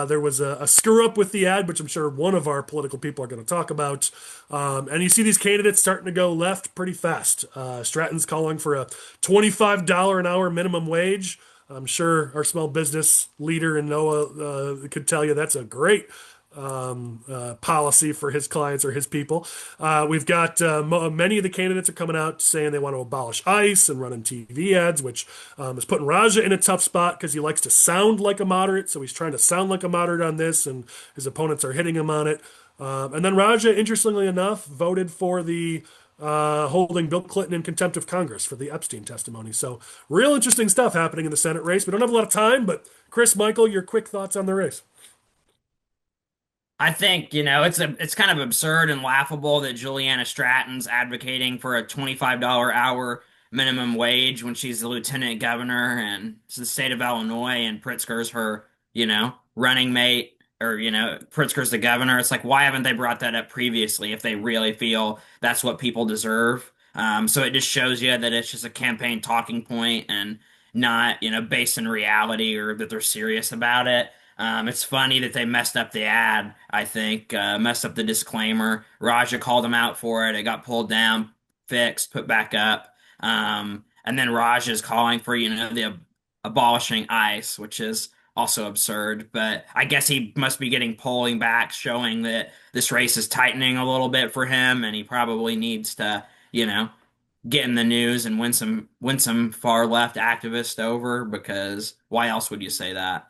There was a screw-up with the ad, which I'm sure one of our political people are going to talk about. And you see these candidates starting to go left pretty fast. Stratton's calling for a $25 an hour minimum wage. I'm sure our small business leader in NOAA could tell you that's a great policy for his clients or his people. We've got many of the candidates are coming out saying they want to abolish ICE and running TV ads, which is putting Raja in a tough spot because he likes to sound like a moderate. So he's trying to sound like a moderate on this, and his opponents are hitting him on it. And then Raja, interestingly enough, voted for the holding Bill Clinton in contempt of Congress for the Epstein testimony. So real interesting stuff happening in the Senate race. We don't have a lot of time, but Chris, Michael, your quick thoughts on the race. I think, it's kind of absurd and laughable that Juliana Stratton's advocating for a $25 hour minimum wage when she's the lieutenant governor and it's the state of Illinois, and Pritzker's her, running mate, or, Pritzker's the governor. It's like, why haven't they brought that up previously if they really feel that's what people deserve? So it just shows you that it's just a campaign talking point, and not, based in reality or that they're serious about it. It's funny that they messed up the ad, I think, messed up the disclaimer. Raja called them out for it. It got pulled down, fixed, put back up. And then Raj is calling for, the abolishing ICE, which is also absurd. But I guess he must be getting polling back, showing that this race is tightening a little bit for him, and he probably needs to, get in the news and win some far left activists over, because why else would you say that?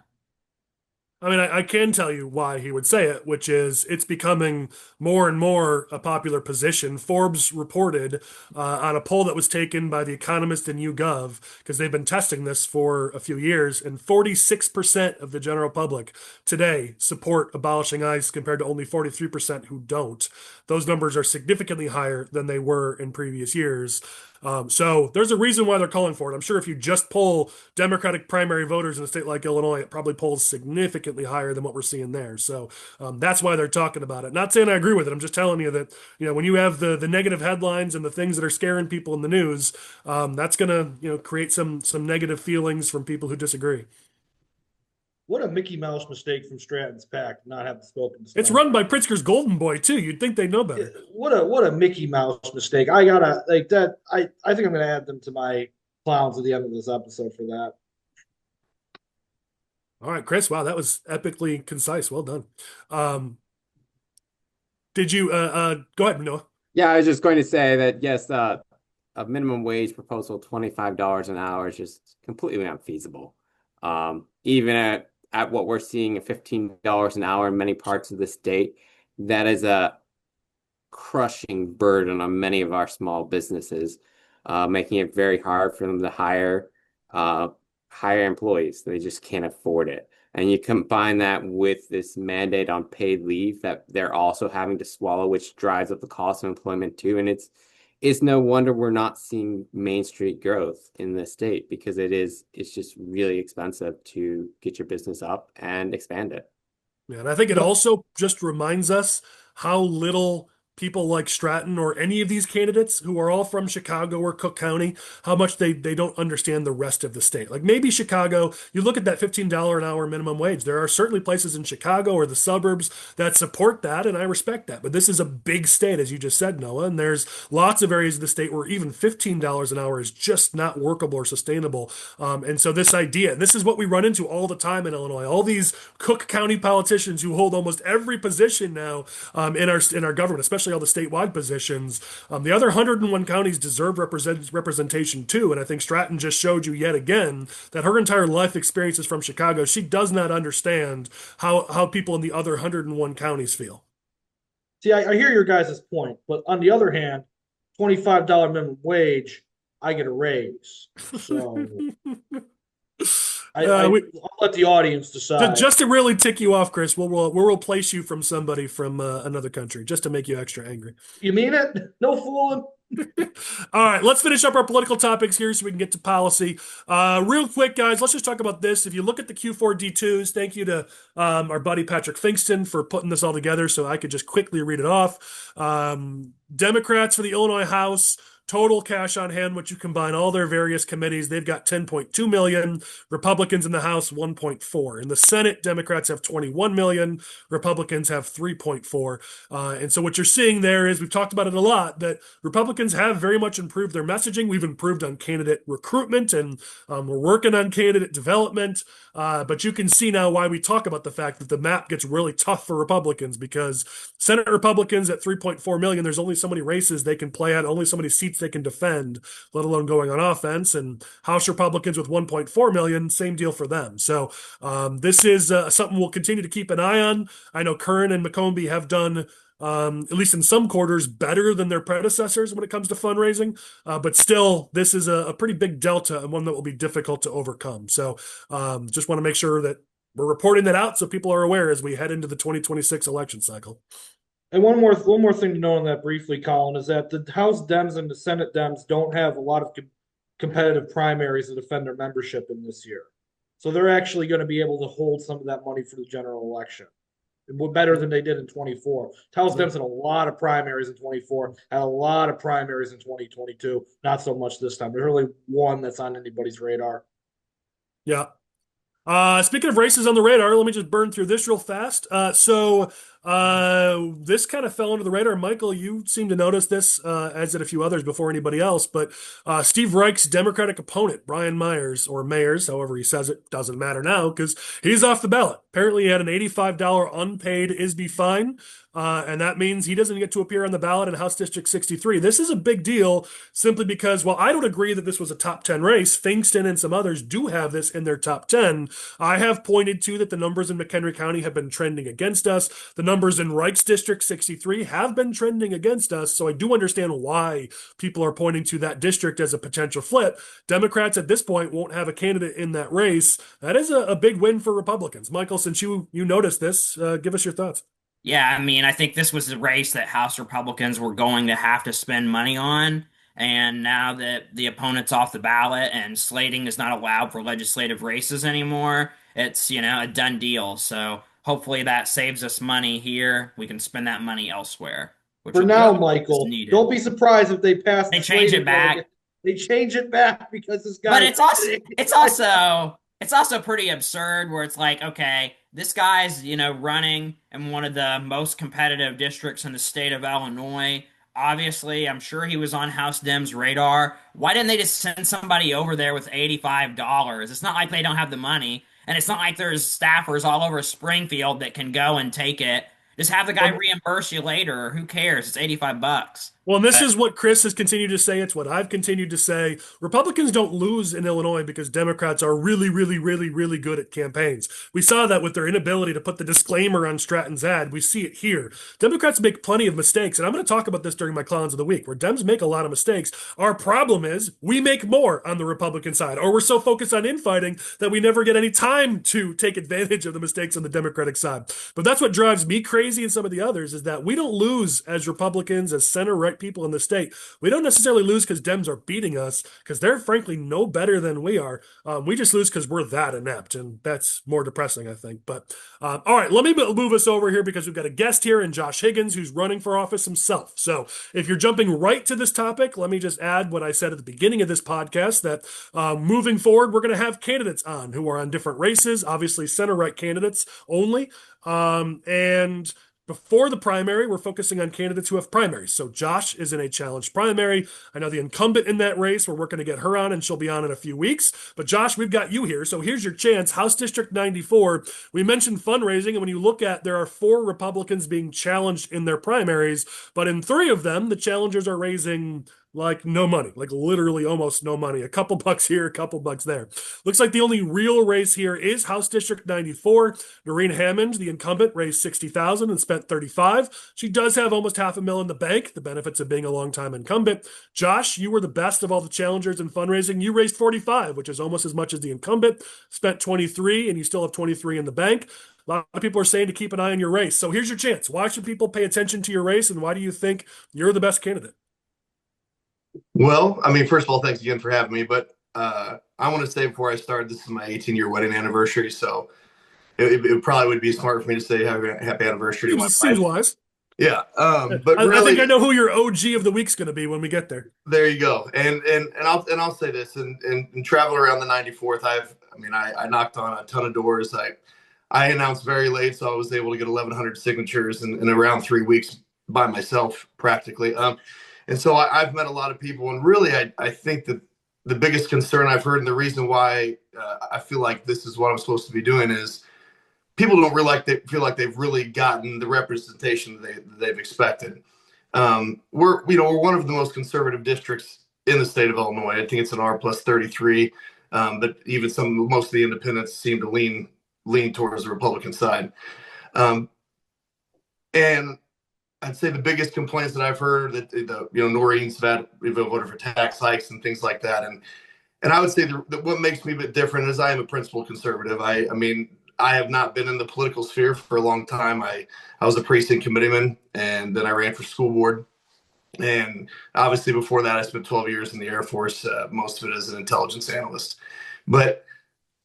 I mean, I can tell you why he would say it, which is it's becoming more and more a popular position. Forbes reported on a poll that was taken by The Economist and YouGov, because they've been testing this for a few years, and 46% of the general public today support abolishing ICE compared to only 43% who don't. Those numbers are significantly higher than they were in previous years. So there's a reason why they're calling for it. I'm sure if you just poll Democratic primary voters in a state like Illinois, it probably polls significantly higher than what we're seeing there. So that's why they're talking about it. Not saying I agree with it. I'm just telling you that when you have the negative headlines and the things that are scaring people in the news, that's going to create some negative feelings from people who disagree. What a Mickey Mouse mistake from Stratton's PAC to not have the scope and It's run by Pritzker's Golden Boy too. You'd think they know better. What a Mickey Mouse mistake. I gotta like that. I think I'm gonna add them to my clowns at the end of this episode for that. All right, Chris. Wow, that was epically concise. Well done. Did you go ahead, Noah? Yeah, I was just going to say that yes, a minimum wage proposal, $25 an hour, is just completely unfeasible. Even at what we're seeing at $15 an hour in many parts of the state, that is a crushing burden on many of our small businesses, making it very hard for them to hire employees. They just can't afford it. And you combine that with this mandate on paid leave that they're also having to swallow, which drives up the cost of employment too. And it's no wonder we're not seeing Main Street growth in the state, because it's just really expensive to get your business up and expand it. Yeah, and I think it also just reminds us how little people like Stratton or any of these candidates who are all from Chicago or Cook County, how much they don't understand the rest of the state. Like maybe Chicago, you look at that $15 an hour minimum wage. There are certainly places in Chicago or the suburbs that support that, and I respect that. But this is a big state, as you just said, Noah, and there's lots of areas of the state where even $15 an hour is just not workable or sustainable. And so this idea, this is what we run into all the time in Illinois. All these Cook County politicians who hold almost every position now in our government, especially all the statewide positions. The other 101 counties deserve representation too, and I think Stratton just showed you yet again that her entire life experience is from Chicago. She does not understand how people in the other 101 counties feel. See, I hear your guys' point, but on the other hand, $25 minimum wage, I get a raise. So I'll let the audience decide. Just to really tick you off, Chris, we'll replace you from somebody from another country just to make you extra angry. You mean it? No fooling. All right, let's finish up our political topics here so we can get to policy. Real quick, guys, let's just talk about this. If you look at the Q4 D2s, thank you to our buddy Patrick Finkston for putting this all together so I could just quickly read it off. Democrats for the Illinois House, total cash on hand, which you combine all their various committees, they've got 10.2 million. Republicans in the House, 1.4. In the Senate, Democrats have 21 million. Republicans have 3.4. And so what you're seeing there is, we've talked about it a lot, that Republicans have very much improved their messaging. We've improved on candidate recruitment, and we're working on candidate development. But you can see now why we talk about the fact that the map gets really tough for Republicans, because Senate Republicans at 3.4 million, there's only so many races they can play at, only so many seats they can defend, let alone going on offense. And House Republicans with 1.4 million, same deal for them. So this is something we'll continue to keep an eye on. I know Kern and McCombie have done, at least in some quarters, better than their predecessors when it comes to fundraising. But still, this is a pretty big delta, and one that will be difficult to overcome. So just want to make sure that we're reporting that out so people are aware as we head into the 2026 election cycle. And one more thing to know on that briefly, Collin, is that the House Dems and the Senate Dems don't have a lot of competitive primaries to defend their membership in this year. So they're actually going to be able to hold some of that money for the general election. Better than they did in 24. House Dems had a lot of primaries in 24, had a lot of primaries in 2022. Not so much this time. There's really one that's on anybody's radar. Yeah. Speaking of races on the radar, let me just burn through this real fast. This kind of fell under the radar. Michael, you seem to notice this, as did a few others before anybody else. But Steve Reich's Democratic opponent, Brian Myers, or Mayers, however he says it, doesn't matter now because he's off the ballot. Apparently, he had an $85 unpaid ISBE fine. And that means he doesn't get to appear on the ballot in House District 63. This is a big deal simply because, while I don't agree that this was a top 10 race, Fingston and some others do have this in their top 10. I have pointed to that the numbers in McHenry County have been trending against us. The numbers in Reich's District 63 have been trending against us. So I do understand why people are pointing to that district as a potential flip. Democrats at this point won't have a candidate in that race. That is a big win for Republicans. Michael, since you noticed this, give us your thoughts. Yeah, I mean, I think this was the race that House Republicans were going to have to spend money on. And now that the opponent's off the ballot and slating is not allowed for legislative races anymore, it's, a done deal. So hopefully that saves us money here. We can spend that money elsewhere, which For will be now, what's Michael, needed. don't be surprised if they pass They the change it slating bill back. again. They change it back because this guy. But it's also pretty absurd where it's like, okay, this guy's, running in one of the most competitive districts in the state of Illinois. Obviously, I'm sure he was on House Dem's radar. Why didn't they just send somebody over there with $85? It's not like they don't have the money, and it's not like there's staffers all over Springfield that can go and take it. Just have the guy reimburse you later. Who cares? It's $85. Well, and this is what Chris has continued to say. It's what I've continued to say. Republicans don't lose in Illinois because Democrats are really, really, really, really good at campaigns. We saw that with their inability to put the disclaimer on Stratton's ad. We see it here. Democrats make plenty of mistakes, and I'm going to talk about this during my Clowns of the Week, where Dems make a lot of mistakes. Our problem is we make more on the Republican side, or we're so focused on infighting that we never get any time to take advantage of the mistakes on the Democratic side. But that's what drives me crazy and some of the others, is that we don't lose as Republicans, as center-right people in the state. We don't necessarily lose because Dems are beating us, because they're frankly no better than we are. We just lose because we're that inept, and that's more depressing, I think. But all right, let me move us over here because we've got a guest here in Josh Higgins who's running for office himself. So if you're jumping right to this topic, let me just add what I said at the beginning of this podcast, that moving forward, we're going to have candidates on who are on different races, obviously center-right candidates only. And before the primary, we're focusing on candidates who have primaries. So Josh is in a challenged primary. I know the incumbent in that race. We're working to get her on, and she'll be on in a few weeks. But Josh, we've got you here. So here's your chance. House District 94. We mentioned fundraising, and when you look at, there are 4 Republicans being challenged in their primaries, but in 3 of them, the challengers are raising like no money, like literally almost no money. A couple bucks here, a couple bucks there. Looks like the only real race here is House District 94. Noreen Hammond, the incumbent, raised 60,000 and spent 35. She does have almost $500,000 in the bank, the benefits of being a long-time incumbent. Josh, you were the best of all the challengers in fundraising. You raised 45, which is almost as much as the incumbent, spent 23, and you still have 23 in the bank. A lot of people are saying to keep an eye on your race. So here's your chance. Why should people pay attention to your race, and why do you think you're the best candidate? Well, I mean, first of all, thanks again for having me. But I want to say before I start, this is my 18-year wedding anniversary, so it probably would be smart for me to say happy anniversary to my Seems wife. wise. Yeah, but I really, think I know who your OG of the week's going to be when we get there. there you go. And I'll say this, and traveling around the 94th, I knocked on a ton of doors. I announced very late, so I was able to get 1,100 signatures in around 3 weeks by myself, practically. And so I've met a lot of people, and really, I think that the biggest concern I've heard, and the reason why I feel like this is what I'm supposed to be doing, is people don't feel like they've really gotten the representation they've expected. We're one of the most conservative districts in the state of Illinois. I think it's an R+33, but even most of the independents seem to lean towards the Republican side. And I'd say the biggest complaints that I've heard that Noreen's voted for tax hikes and things like that, and I would say that what makes me a bit different is I am a principled conservative. I mean, I have not been in the political sphere for a long time. I was a precinct committeeman, and then I ran for school board, and obviously before that I spent 12 years in the Air Force, most of it as an intelligence analyst. But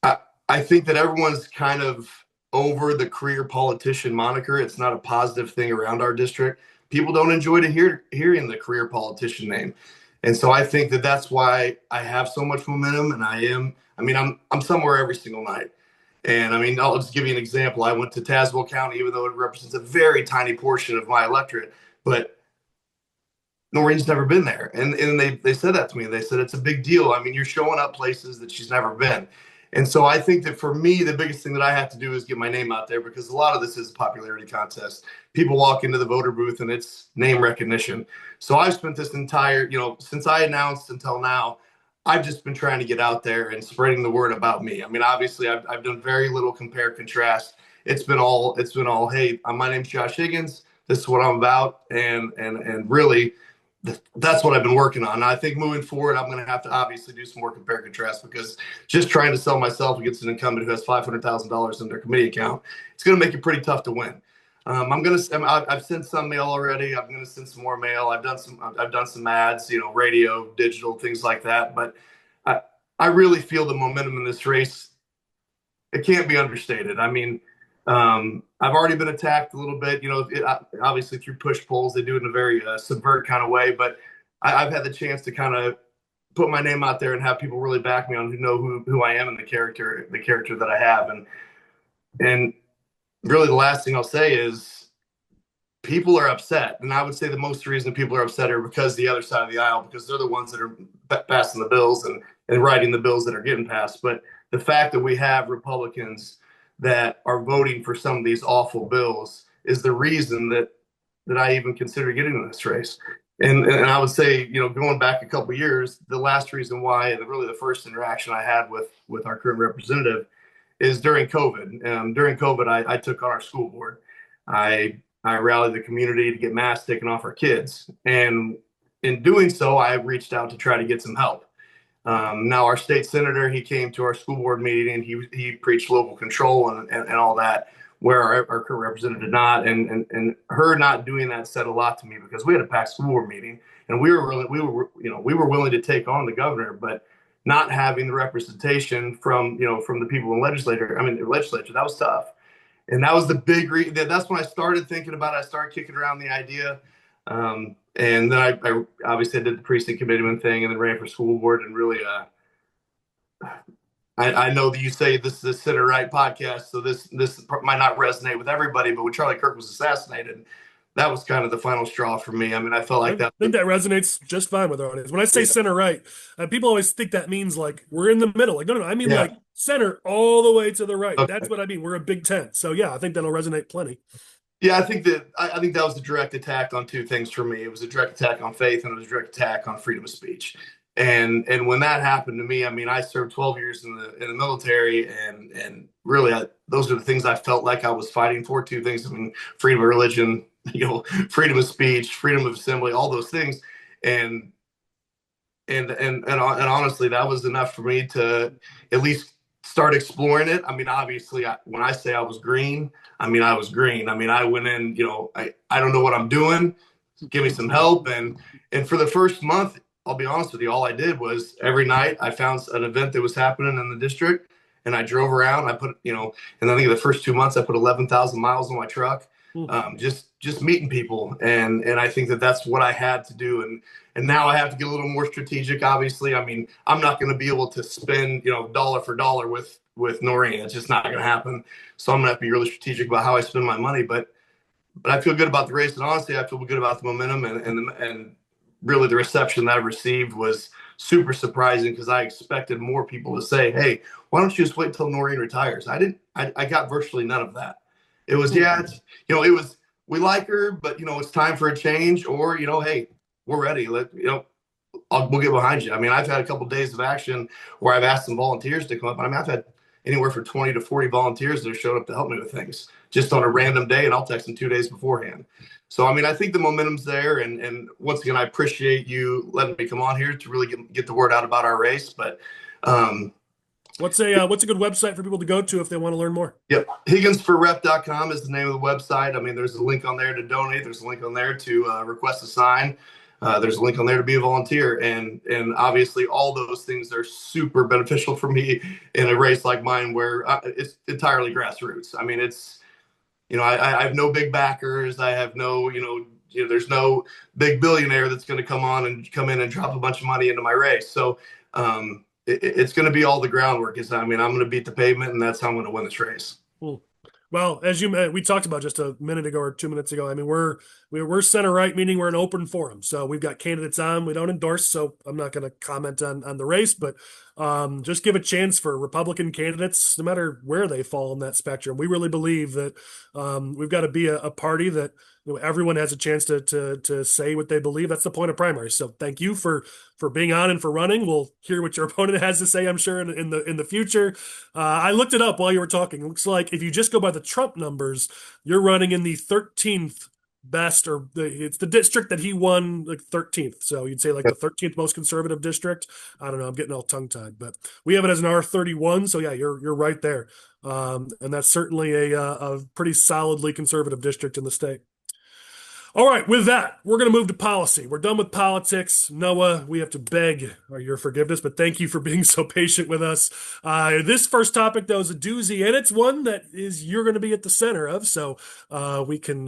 I think that everyone's kind of over the career politician moniker. It's not a positive thing around our district. People don't enjoy hearing the career politician name. And so I think that that's why I have so much momentum, and I'm somewhere every single night. And I mean, I'll just give you an example. I went to Tazewell County, even though it represents a very tiny portion of my electorate, but Noreen's never been there. And they said that to me. They said, it's a big deal. I mean, you're showing up places that she's never been. And so I think that for me, the biggest thing that I have to do is get my name out there, because a lot of this is a popularity contest. People walk into the voter booth and it's name recognition. So I've spent this entire, since I announced until now, I've just been trying to get out there and spreading the word about me. I mean, obviously I've done very little compare contrast. It's been all, hey, my name's Josh Higgins. This is what I'm about. And really, that's what I've been working on. And I think moving forward, I'm going to have to obviously do some more compare contrast, because just trying to sell myself against an incumbent who has $500,000 in their committee account, it's going to make it pretty tough to win. I've sent some mail already. I'm going to send some more mail. I've done some ads, radio, digital, things like that. But I really feel the momentum in this race. It can't be understated. I mean, I've already been attacked a little bit, obviously through push polls. They do it in a very subvert kind of way, but I've had the chance to kind of put my name out there and have people really back me on, who know who I am and the character that I have. And really the last thing I'll say is people are upset. And I would say the most reason people are upset are because the other side of the aisle, because they're the ones that are passing the bills and writing the bills that are getting passed. But the fact that we have Republicans that are voting for some of these awful bills is the reason that I even consider getting in this race. And I would say, going back a couple of years, the last reason why, and really the first interaction I had with our current representative, is during COVID. During COVID, I took on our school board. I rallied the community to get masks taken off our kids. And in doing so, I reached out to try to get some help. Now, our state senator, he came to our school board meeting and he preached local control and all that, where our current representative did not. And her not doing that said a lot to me, because we had a packed school board meeting and we were willing to take on the governor, but not having the representation from the people in the legislature, that was tough. And that was the big reason. That's when I started thinking about it. I started kicking around the idea. And then I obviously did the precinct committeeman thing and then ran for school board. And really, I know that you say this is a center-right podcast, so this might not resonate with everybody, but when Charlie Kirk was assassinated, that was kind of the final straw for me. I mean, I felt like that. I think that resonates just fine with our audience. When I say center-right, people always think that means like we're in the middle. Like, no, I mean like center all the way to the right. Okay. That's what I mean. We're a big tent. So yeah, I think that'll resonate plenty. Yeah, I think that was a direct attack on two things for me. It was a direct attack on faith, and it was a direct attack on freedom of speech. And when that happened to me, I mean, I served 12 years in the military, and really, those are the things I felt like I was fighting for. Two things: I mean, freedom of religion, freedom of speech, freedom of assembly, all those things. And honestly, that was enough for me to at least start exploring it. I mean, obviously, when I say I was green, I mean I was green. I mean, I went in, I don't know what I'm doing. Give me some help. And for the first month, I'll be honest with you, all I did was every night I found an event that was happening in the district, and I drove around. I put, and I think the first 2 months I put 11,000 miles on my truck, just meeting people. And I think that that's what I had to do. And now I have to get a little more strategic. Obviously, I mean, I'm not going to be able to spend, dollar for dollar with Noreen. It's just not going to happen. So I'm going to have to be really strategic about how I spend my money. But I feel good about the race, and honestly, I feel good about the momentum and really the reception that I received was super surprising, because I expected more people to say, hey, why don't you just wait until Noreen retires? I got virtually none of that. It was, we like her, but it's time for a change, or, hey, we're ready. We'll get behind you. I mean, I've had a couple of days of action where I've asked some volunteers to come up. I mean, I've had anywhere from 20 to 40 volunteers that have showed up to help me with things just on a random day, and I'll text them 2 days beforehand. So, I mean, I think the momentum's there. And once again, I appreciate you letting me come on here to really get the word out about our race. But what's a good website for people to go to if they want to learn more? Yep. HigginsForRep.com is the name of the website. I mean, there's a link on there to donate. There's a link on there to request a sign. There's a link on there to be a volunteer. And obviously all those things are super beneficial for me in a race like mine, where it's entirely grassroots. I mean, it's, I have no big backers. I have no, there's no big billionaire that's going to come in and drop a bunch of money into my race. So it's going to be all the groundwork. I'm going to beat the pavement, and that's how I'm going to win this race. Cool. Well, as we talked about just a minute ago or 2 minutes ago, we're center right, meaning we're an open forum. So we've got candidates on. We don't endorse, so I'm not going to comment on the race, but just give a chance for Republican candidates, no matter where they fall on that spectrum. We really believe that we've got to be a party that everyone has a chance to say what they believe. That's the point of primaries. So thank you for being on and for running. We'll hear what your opponent has to say, I'm sure, in the future. I looked it up while you were talking. It looks like if you just go by the Trump numbers, you're running in the 13th best, or it's the district that he won, like 13th. So you'd say like the 13th most conservative district. I don't know. I'm getting all tongue tied, but we have it as an R31. So yeah, you're right there. And that's certainly a pretty solidly conservative district in the state. All right, with that, we're going to move to policy. We're done with politics. Noah, we have to beg your forgiveness, but thank you for being so patient with us. This first topic, though, is a doozy, and it's one that you're going to be at the center of, so we can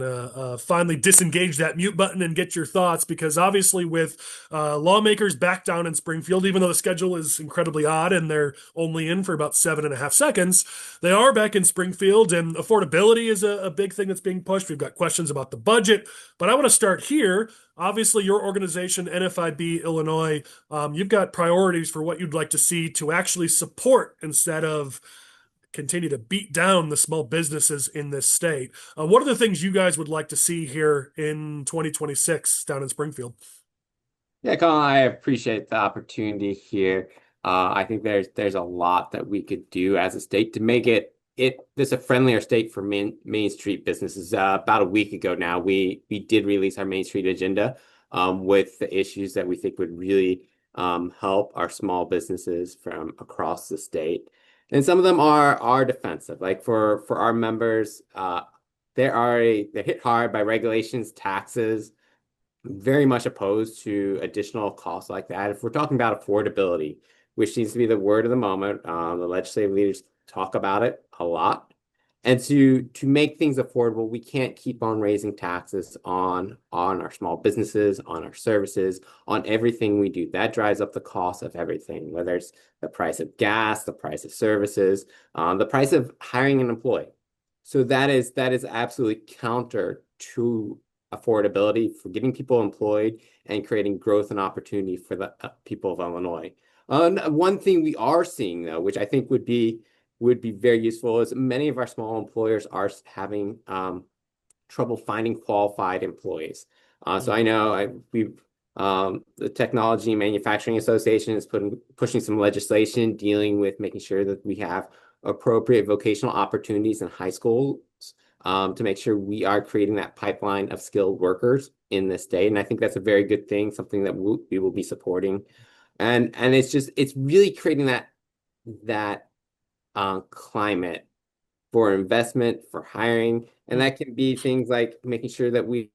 finally disengage that mute button and get your thoughts, because obviously with lawmakers back down in Springfield, even though the schedule is incredibly odd and they're only in for about 7.5 seconds, they are back in Springfield, and affordability is a big thing that's being pushed. We've got questions about the budget. But I want to start here. Obviously, your organization, NFIB-Illinois, you've got priorities for what you'd like to see to actually support instead of continue to beat down the small businesses in this state. What are the things you guys would like to see here in 2026 down in Springfield? Yeah, Colin, I appreciate the opportunity here. I think there's a lot that we could do as a state to make this a friendlier state for Main Street businesses. About a week ago now, we did release our Main Street agenda with the issues that we think would really help our small businesses from across the state. And some of them are defensive. Like for our members, they're hit hard by regulations, taxes, very much opposed to additional costs like that. If we're talking about affordability, which seems to be the word of the moment, the legislative leaders talk about it a lot. And to make things affordable, we can't keep on raising taxes on our small businesses, on our services, on everything we do. That drives up the cost of everything, whether it's the price of gas, the price of services, the price of hiring an employee. So that is absolutely counter to affordability, for getting people employed and creating growth and opportunity for the people of Illinois. One thing we are seeing, though, which I think would be very useful, is many of our small employers are having trouble finding qualified employees. So I know the Technology and Manufacturing Association is pushing some legislation dealing with making sure that we have appropriate vocational opportunities in high schools to make sure we are creating that pipeline of skilled workers in this state. And I think that's a very good thing, something that we will be supporting. And it's really creating that climate for investment, for hiring, and that can be things like making sure that we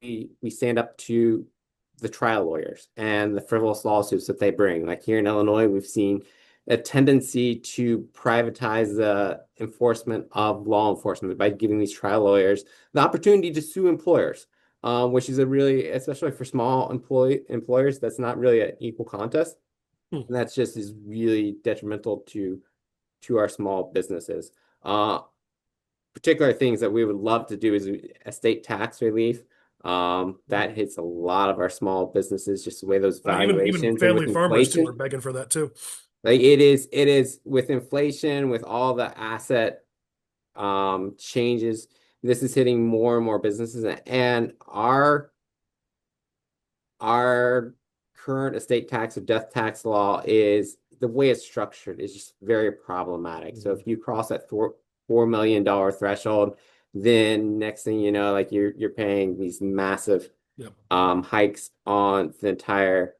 stand up to the trial lawyers and the frivolous lawsuits that they bring. Like here in Illinois, we've seen a tendency to privatize the enforcement of law enforcement by giving these trial lawyers the opportunity to sue employers, which is especially for small employers, that's not really an equal contest. And that's just is really detrimental to our small businesses. Particular things that we would love to do is estate tax relief. That hits a lot of our small businesses, just the way those valuations, even family farmers too are begging for that too. Like it is with inflation, with all the asset changes, this is hitting more and more businesses, and our current estate tax or death tax law is the way it's structured is just very problematic. So if you cross that $4 million threshold, then next thing you know, like you're paying these massive hikes on the entire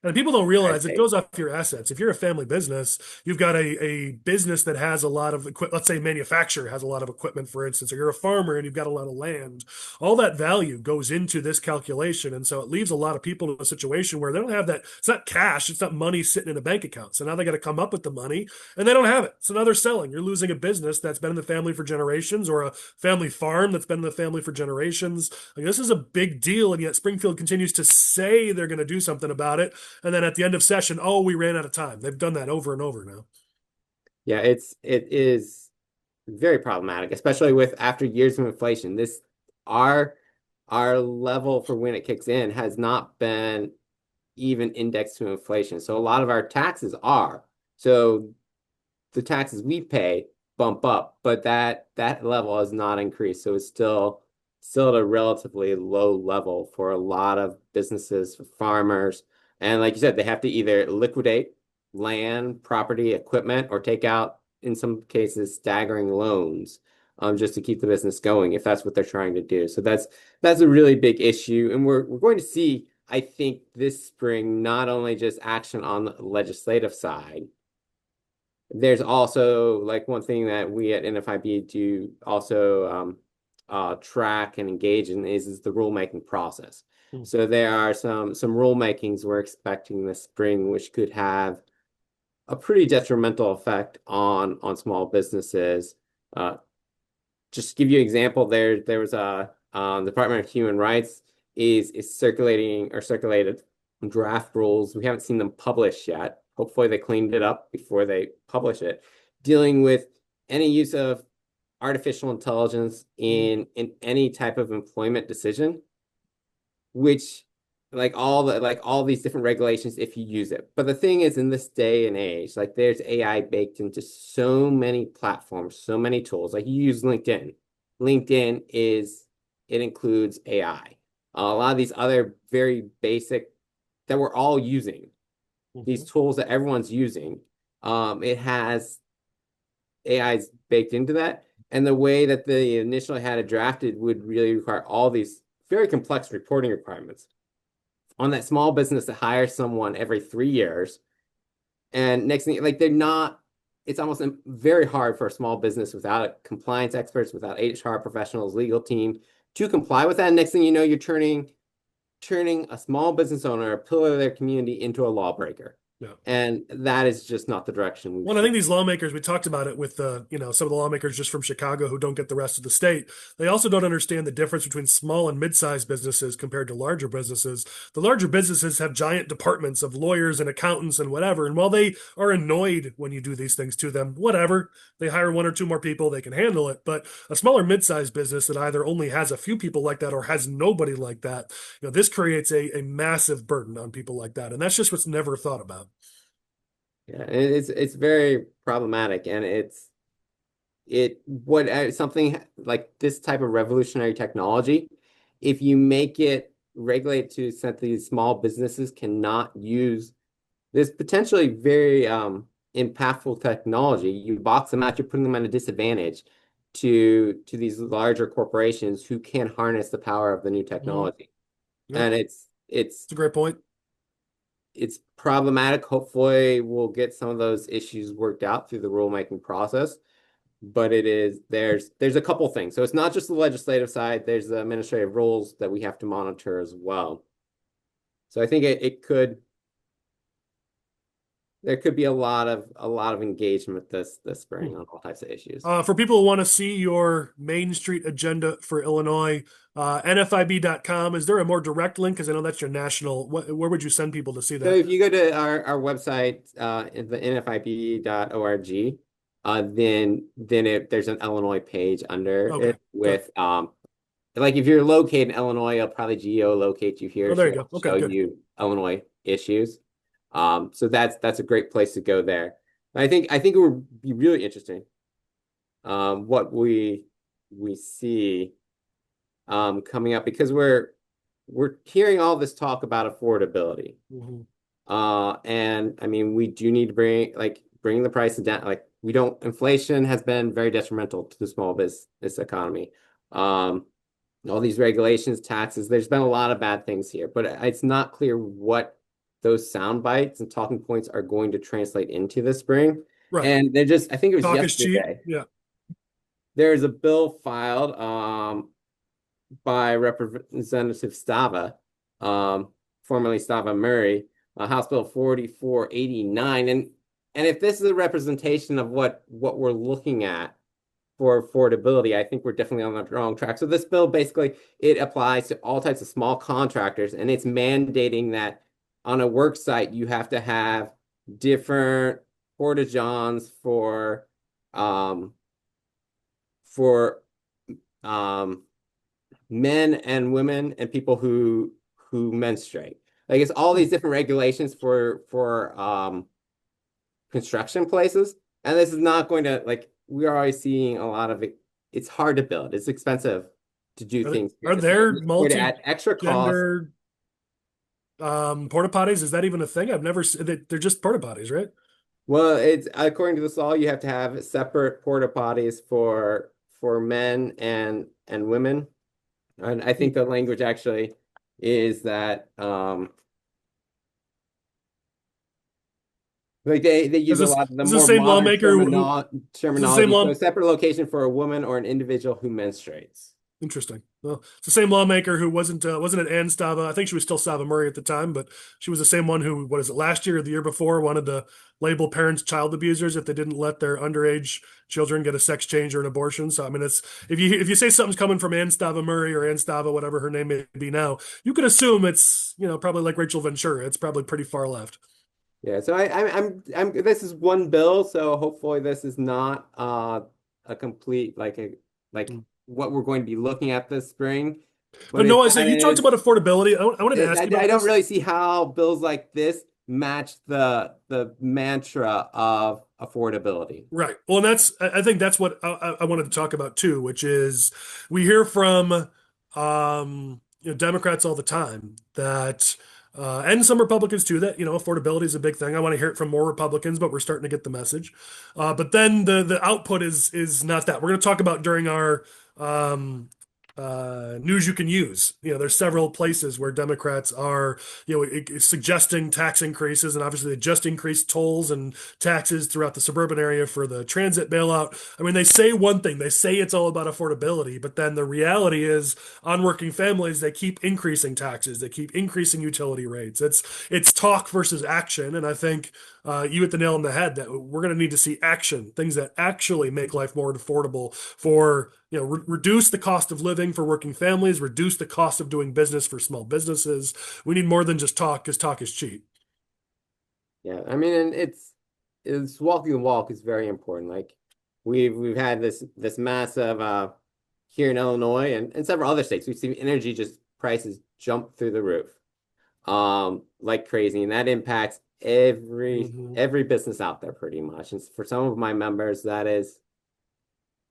And people don't I'd realize it say. goes off your assets. If you're a family business, you've got a business that has a lot of equipment. Let's say manufacturer has a lot of equipment, for instance, or you're a farmer and you've got a lot of land. All that value goes into this calculation. And so it leaves a lot of people in a situation where they don't have that. It's not cash. It's not money sitting in a bank account. So now they got to come up with the money and they don't have it. So now they're selling. You're losing a business that's been in the family for generations or a family farm that's been in the family for generations. Like, this is a big deal. And yet Springfield continues to say they're going to do something about it. And then at the end of session, oh, we ran out of time. They've done that over and over now. Yeah, it is very problematic, especially with after years of inflation. Our level for when it kicks in has not been even indexed to inflation. So a lot of our taxes are. So the taxes we pay bump up, but that level has not increased. So it's still at a relatively low level for a lot of businesses, for farmers. And like you said, they have to either liquidate land, property, equipment, or take out, in some cases, staggering loans just to keep the business going if that's what they're trying to do. So that's a really big issue. And we're going to see, I think, this spring, not only just action on the legislative side. There's also, like, one thing that we at NFIB do also track and engage in is the rulemaking process. So there are some rulemakings we're expecting this spring, which could have a pretty detrimental effect on small businesses. Just to give you an example, there was a Department of Human Rights is circulated draft rules. We haven't seen them published yet. Hopefully they cleaned it up before they publish it, dealing with any use of artificial intelligence in any type of employment decision, which all these different regulations if you use it. But the thing is, in this day and age, like, there's AI baked into so many platforms, so many tools. Like, you use LinkedIn. It includes AI. A lot of these other very basic that we're all using, these tools that everyone's using, it has AI's baked into that. And the way that they initially had it drafted would really require all these very complex reporting requirements on that small business that hires someone every 3 years. And next thing, like, it's almost very hard for a small business without compliance experts, without HR professionals, legal team to comply with that. And next thing you know, you're turning a small business owner, a pillar of their community, into a lawbreaker. Yeah. And that is just not the direction Well, I think these lawmakers, we talked about it with some of the lawmakers just from Chicago who don't get the rest of the state. They also don't understand the difference between small and mid-sized businesses compared to larger businesses. The larger businesses have giant departments of lawyers and accountants and whatever. And while they are annoyed when you do these things to them, whatever, they hire one or two more people, they can handle it. But a smaller mid-sized business that either only has a few people like that or has nobody like that, this creates a massive burden on people like that. And that's just what's never thought about. Yeah, and it's very problematic, and something like this type of revolutionary technology, if you make it regulate to that these small businesses cannot use this potentially very impactful technology, you box them out, you're putting them at a disadvantage to these larger corporations who can harness the power of the new technology. Yeah. And it's a great point. It's problematic. Hopefully we'll get some of those issues worked out through the rulemaking process. But there's a couple things. So it's not just the legislative side, there's the administrative rules that we have to monitor as well. So I think there could be a lot of engagement this spring on all types of issues. For people who want to see your Main Street agenda for Illinois, NFIB.com, is there a more direct link? Because I know that's your national. Where would you send people to see that? So if you go to our website, the NFIB.org, then there's an Illinois page under it with like, if you're located in Illinois, it'll probably geolocate you here. Oh, there you go. Okay, show good. you Illinois issues. So that's a great place to go there. I think it would be really interesting what we see coming up, because we're hearing all this talk about affordability. And I mean, we do need to bring the prices down. Like, inflation has been very detrimental to the small business economy. All these regulations, taxes, there's been a lot of bad things here, but it's not clear what those sound bites and talking points are going to translate into the spring. Right. And they're just, I think it was Talk is cheap. yesterday. Yeah. There's a bill filed by Representative Stava, formerly Stava Murray, House Bill 4489. And if this is a representation of what we're looking at for affordability, I think we're definitely on the wrong track. So this bill basically, it applies to all types of small contractors, and it's mandating that on a work site you have to have different porta-johns for men and women and people who menstruate. Like it's all these different regulations for construction places, and this is not going to, like, we're always seeing a lot of it. It's hard to build. It's expensive to do things. Are there extra costs? multi-gender porta potties? Is that even a thing? I've never seen. They're just porta potties, right? Well, it's according to this law, you have to have separate porta potties for men and women. And I think the language actually is that like they use a lot of the more same modern lawmaker terminology. So a separate location for a woman or an individual who menstruates. Interesting. Well, it's the same lawmaker who wasn't at Ann Stava. I think she was still Stava Murray at the time, but she was the same one who, what is it, last year or the year before, wanted to label parents child abusers if they didn't let their underage children get a sex change or an abortion. So I mean, it's if you say something's coming from Ann Stava Murray or Ann Stava, whatever her name may be now, you could assume it's, probably like Rachel Ventura. It's probably pretty far left. Yeah, so I'm this is one bill, so hopefully this is not a complete like what we're going to be looking at this spring. But no, I said you talked about affordability. I wanted to ask you about I don't really see how bills like this match the mantra of affordability. Right. Well, and I think that's what I wanted to talk about too, which is we hear from Democrats all the time that and some Republicans too, that affordability is a big thing. I want to hear it from more Republicans, but we're starting to get the message. But then the output is not that. We're going to talk about during our news you can use. There's several places where Democrats are, suggesting tax increases, and obviously they just increased tolls and taxes throughout the suburban area for the transit bailout. I mean, they say one thing, they say it's all about affordability, but then the reality is on working families, they keep increasing taxes, they keep increasing utility rates. It's talk versus action, and I think you hit the nail on the head that we're going to need to see action, things that actually make life more affordable for, reduce the cost of living for working families, reduce the cost of doing business for small businesses. We need more than just talk, because talk is cheap. Yeah, I mean, and it's walking the walk is very important. Like we've had this massive here in Illinois and several other states. We've seen energy prices jump through the roof, like crazy, and that impacts every business out there pretty much. And for some of my members,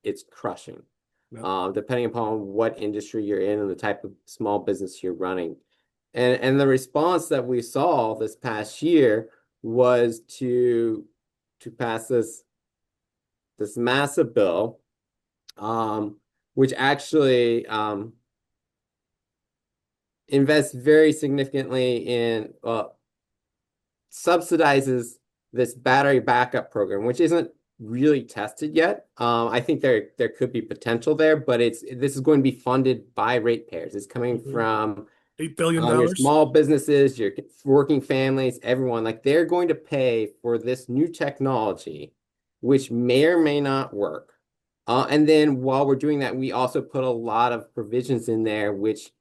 it's crushing. Yep. Depending upon what industry you're in and the type of small business you're running. And the response that we saw this past year was to pass this massive bill, which actually invests very significantly in subsidizes this battery backup program, which isn't really tested yet. I think there could be potential there, but this is going to be funded by ratepayers. It's coming from $8 billion. Your small businesses, your working families, everyone. Like they're going to pay for this new technology, which may or may not work. And then while we're doing that, we also put a lot of provisions in there, which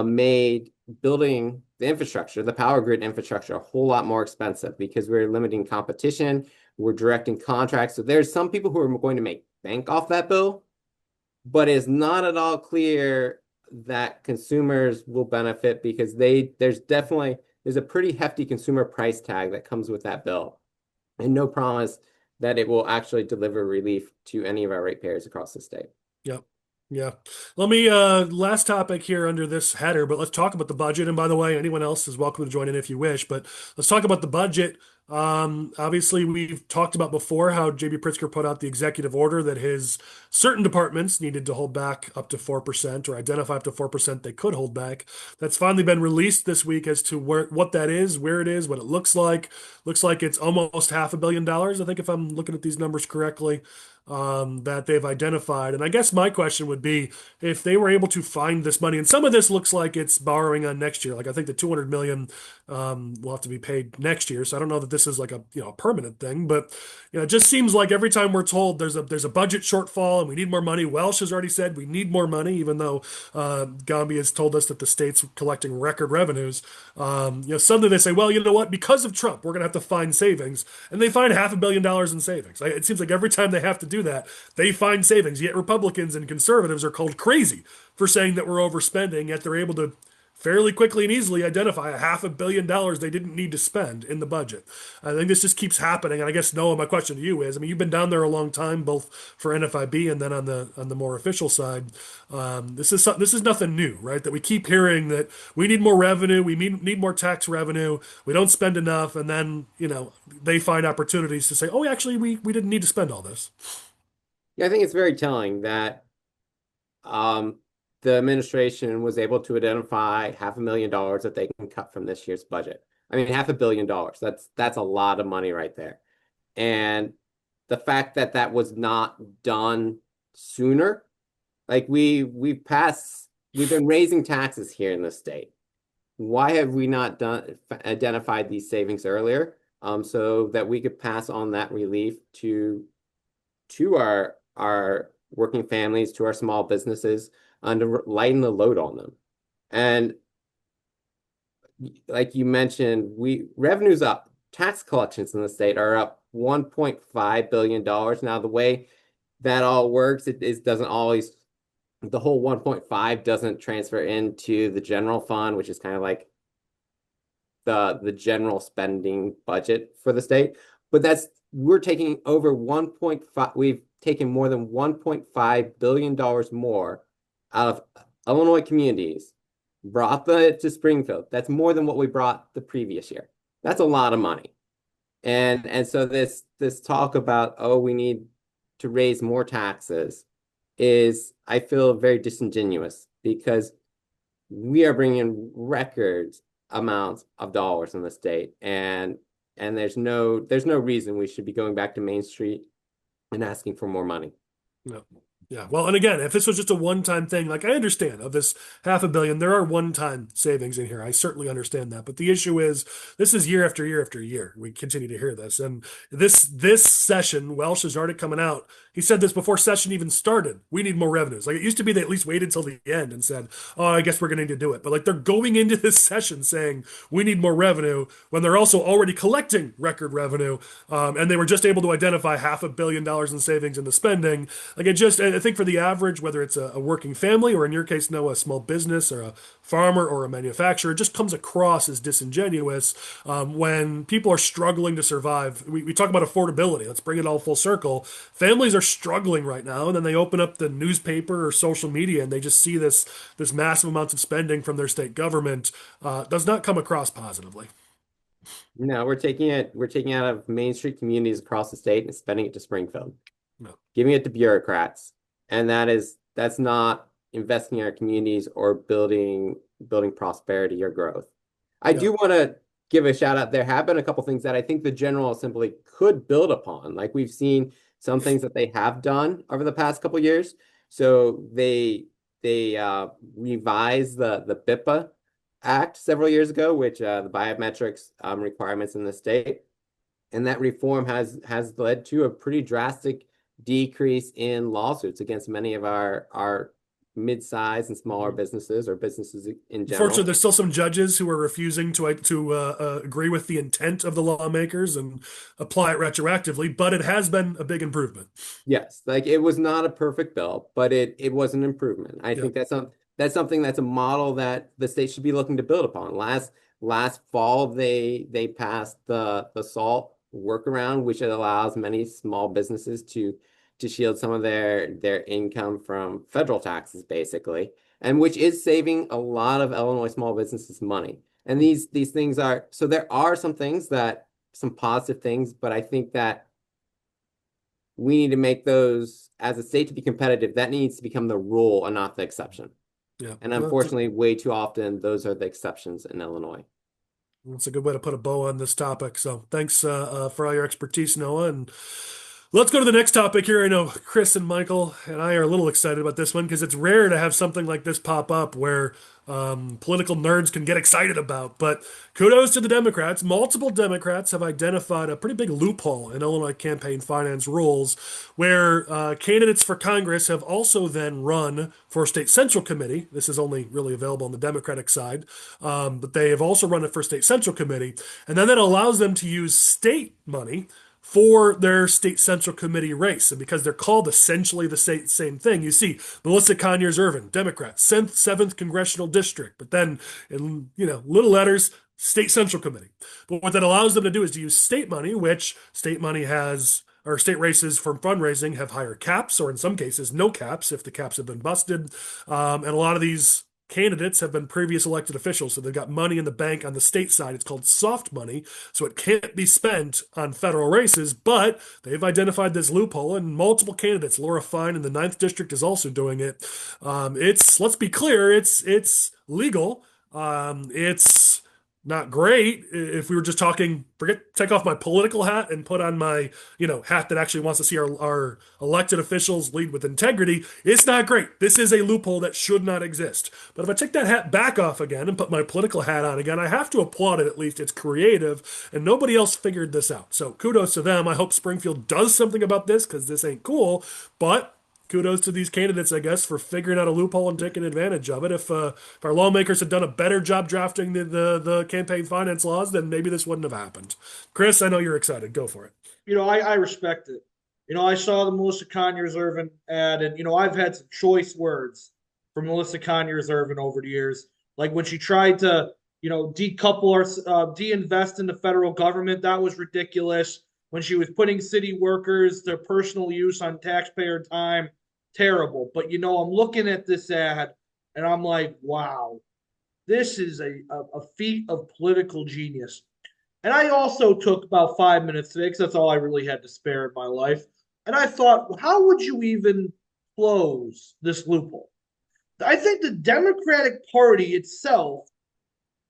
made building the infrastructure, the power grid infrastructure, a whole lot more expensive because we're limiting competition. We're directing contracts. So there's some people who are going to make bank off that bill, but it's not at all clear that consumers will benefit because there's a pretty hefty consumer price tag that comes with that bill, and no promise that it will actually deliver relief to any of our ratepayers across the state. Yep. Yeah. Let me, last topic here under this header, but let's talk about the budget. And by the way, anyone else is welcome to join in if you wish, but let's talk about the budget. Obviously, we've talked about before how JB Pritzker put out the executive order that his certain departments needed to hold back up to 4% or identify up to 4% they could hold back. That's finally been released this week as to what that is, where it is, what it looks like. Looks like it's almost $500 million, I think, if I'm looking at these numbers correctly, that they've identified. And I guess my question would be if they were able to find this money, and some of this looks like it's borrowing on next year. Like I think the 200 million will have to be paid next year. So I don't know that this is like a permanent thing, but it just seems like every time we're told there's a budget shortfall and we need more money. Welsh has already said we need more money, even though Gambia has told us that the state's collecting record revenues. Suddenly they say, well, you know what? Because of Trump, we're going to have to find savings, and they find $500 million in savings. It seems like every time they have to do that, they find savings. Yet Republicans and conservatives are called crazy for saying that we're overspending, yet they're able to fairly quickly and easily identify $500 million they didn't need to spend in the budget. I think this just keeps happening. And I guess, Noah, my question to you is, I mean, you've been down there a long time, both for NFIB and then on the more official side. This is nothing new, right? That we keep hearing that we need more revenue, we need more tax revenue, we don't spend enough, and then they find opportunities to say, oh, actually, we didn't need to spend all this. Yeah, I think it's very telling that the administration was able to identify $500,000 that they can cut from this year's budget. I mean, $500 million. That's a lot of money right there. And the fact that that was not done sooner, like we've been raising taxes here in the state. Why have we not identified these savings earlier, so that we could pass on that relief to our working families, to our small businesses, and to lighten the load on them? And like you mentioned, revenue's up. Tax collections in the state are up $1.5 billion. Now, the way that all works, it doesn't always, the whole 1.5 doesn't transfer into the general fund, which is kind of like the general spending budget for the state. But we're taking over 1.5, we've taken more than $1.5 billion more out of Illinois communities, brought it to Springfield. That's more than what we brought the previous year. That's a lot of money. And so this talk about, oh, we need to raise more taxes is, I feel, very disingenuous, because we are bringing record amounts of dollars in the state, and there's no reason we should be going back to Main Street and asking for more money. No. Yeah. Well, and again, if this was just a one-time thing, like I understand of this $500 million, there are one-time savings in here. I certainly understand that. But the issue is, this is year after year after year. We continue to hear this. And this session, Welsh is already coming out. He said this before session even started. We need more revenues. Like, it used to be they at least waited till the end and said, oh, I guess we're going to need to do it. But like, they're going into this session saying we need more revenue when they're also already collecting record revenue. And they were just able to identify $500 million in savings in the spending. Like, I think for the average, whether it's a working family or in your case, a small business or a farmer or a manufacturer, it just comes across as disingenuous when people are struggling to survive. We talk about affordability. Let's bring it all full circle. Families are struggling right now, and then they open up the newspaper or social media and they just see this massive amounts of spending from their state government. Does not come across positively. No, we're taking out of Main Street communities across the state and spending it to Springfield. No. Giving it to bureaucrats. And that's not investing in our communities or building prosperity or growth. I do want to give a shout out. There have been a couple things that I think the General Assembly could build upon. Like, we've seen some things that they have done over the past couple of years. So they revised the BIPA Act several years ago, which the biometrics requirements in the state, and that reform has led to a pretty drastic decrease in lawsuits against many of our mid-sized and smaller businesses, or businesses in general. Unfortunately, there's still some judges who are refusing to agree with the intent of the lawmakers and apply it retroactively, but it has been a big improvement. Yes, like, it was not a perfect bill, but it was an improvement. I think that's something that's a model that the state should be looking to build upon. Last fall, they passed the SALT workaround, which allows many small businesses to shield some of their income from federal taxes, basically, and which is saving a lot of Illinois small businesses money. And these things are, so there are some things that some positive things, but I think that we need to make those, as a state, to be competitive. That needs to become the rule and not the exception. Yeah. And unfortunately, way too often, those are the exceptions in Illinois. That's a good way to put a bow on this topic. So thanks for all your expertise, Noah. And let's go to the next topic here. I know Chris and Michael and I are a little excited about this one because it's rare to have something like this pop up where political nerds can get excited about. But kudos to the Democrats. Multiple Democrats have identified a pretty big loophole in Illinois campaign finance rules where candidates for Congress have also then run for state central committee. This is only really available on the Democratic side, but they have also run it for state central committee. And then that allows them to use state money for their state central committee race. And because they're called essentially the same thing, you see Melissa Conyers-Ervin, Democrat, 7th Congressional District, but then in little letters, state central committee. But what that allows them to do is to use state money, which state money has, or state races for fundraising have higher caps, or in some cases, no caps if the caps have been busted. And a lot of these candidates have been previous elected officials, so they've got money in the bank on the state side. It's called soft money, so it can't be spent on federal races, but they've identified this loophole, and multiple candidates, Laura Fine in the 9th District is also doing it. Let's be clear, it's legal. It's not great. If we were just talking, take off my political hat and put on my, hat that actually wants to see our elected officials lead with integrity, it's not great. This is a loophole that should not exist. But if I take that hat back off again and put my political hat on again, I have to applaud it at least. It's creative, and nobody else figured this out. So kudos to them. I hope Springfield does something about this because this ain't cool, but kudos to these candidates, I guess, for figuring out a loophole and taking advantage of it. If our lawmakers had done a better job drafting the campaign finance laws, then maybe this wouldn't have happened. Chris, I know you're excited. Go for it. I respect it. I saw the Melissa Conyers-Ervin ad, and, I've had some choice words from Melissa Conyers-Ervin over the years. Like when she tried to, decouple or de-invest in the federal government, that was ridiculous. When she was putting city workers, their personal use on taxpayer time, terrible. But, I'm looking at this ad and I'm like, wow, this is a feat of political genius. And I also took about 5 minutes today because that's all I really had to spare in my life. And I thought, well, how would you even close this loophole? I think the Democratic Party itself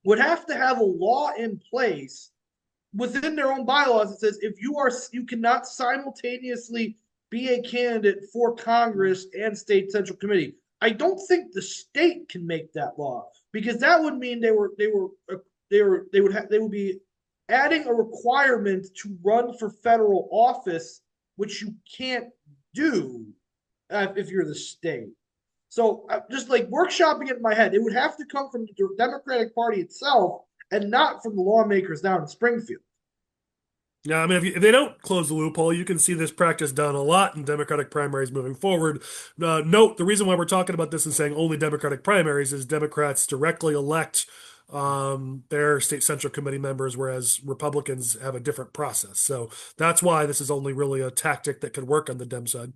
would have to have a law in place within their own bylaws. It says if you cannot simultaneously be a candidate for Congress and state central committee. I don't think the state can make that law because that would mean they would be adding a requirement to run for federal office, which you can't do if you're the state. So just like workshopping it in my head, it would have to come from the Democratic Party itself and not from the lawmakers down in Springfield. Yeah, I mean, if they don't close the loophole, you can see this practice done a lot in Democratic primaries moving forward. Note, the reason why we're talking about this and saying only Democratic primaries is Democrats directly elect their state central committee members, whereas Republicans have a different process. So that's why this is only really a tactic that could work on the Dem side.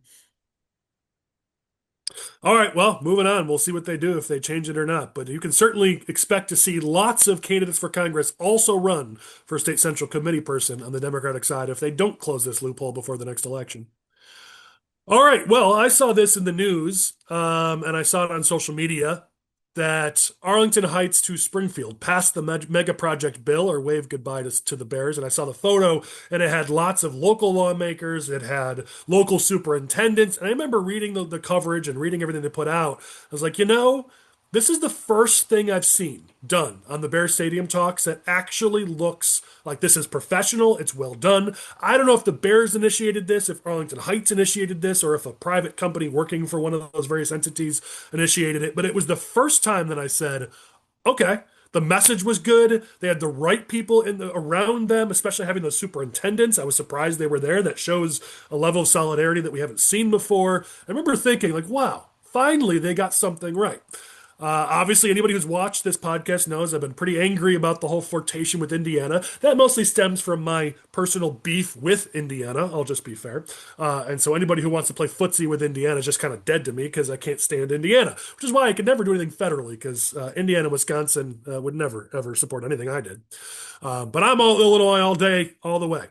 All right, well, moving on. We'll see what they do if they change it or not. But you can certainly expect to see lots of candidates for Congress also run for state central committee person on the Democratic side if they don't close this loophole before the next election. All right, well, I saw this in the news, and I saw it on social media, that Arlington Heights to Springfield passed the mega project bill or waved goodbye to the Bears. And I saw the photo, and it had lots of local lawmakers. It had local superintendents. And I remember reading the coverage and reading everything they put out. I was like, this is the first thing I've seen done on the Bears Stadium talks that actually looks like this is professional. It's well done. I don't know if the Bears initiated this, if Arlington Heights initiated this, or if a private company working for one of those various entities initiated it. But it was the first time that I said, okay, the message was good. They had the right people around them, especially having those superintendents. I was surprised they were there. That shows a level of solidarity that we haven't seen before. I remember thinking, like, wow, finally they got something right. Obviously, anybody who's watched this podcast knows I've been pretty angry about the whole flirtation with Indiana. That mostly stems from my personal beef with Indiana, I'll just be fair. And so anybody who wants to play footsie with Indiana is just kind of dead to me because I can't stand Indiana, which is why I could never do anything federally because Indiana, Wisconsin would never, ever support anything I did. But I'm all Illinois all day, all the way.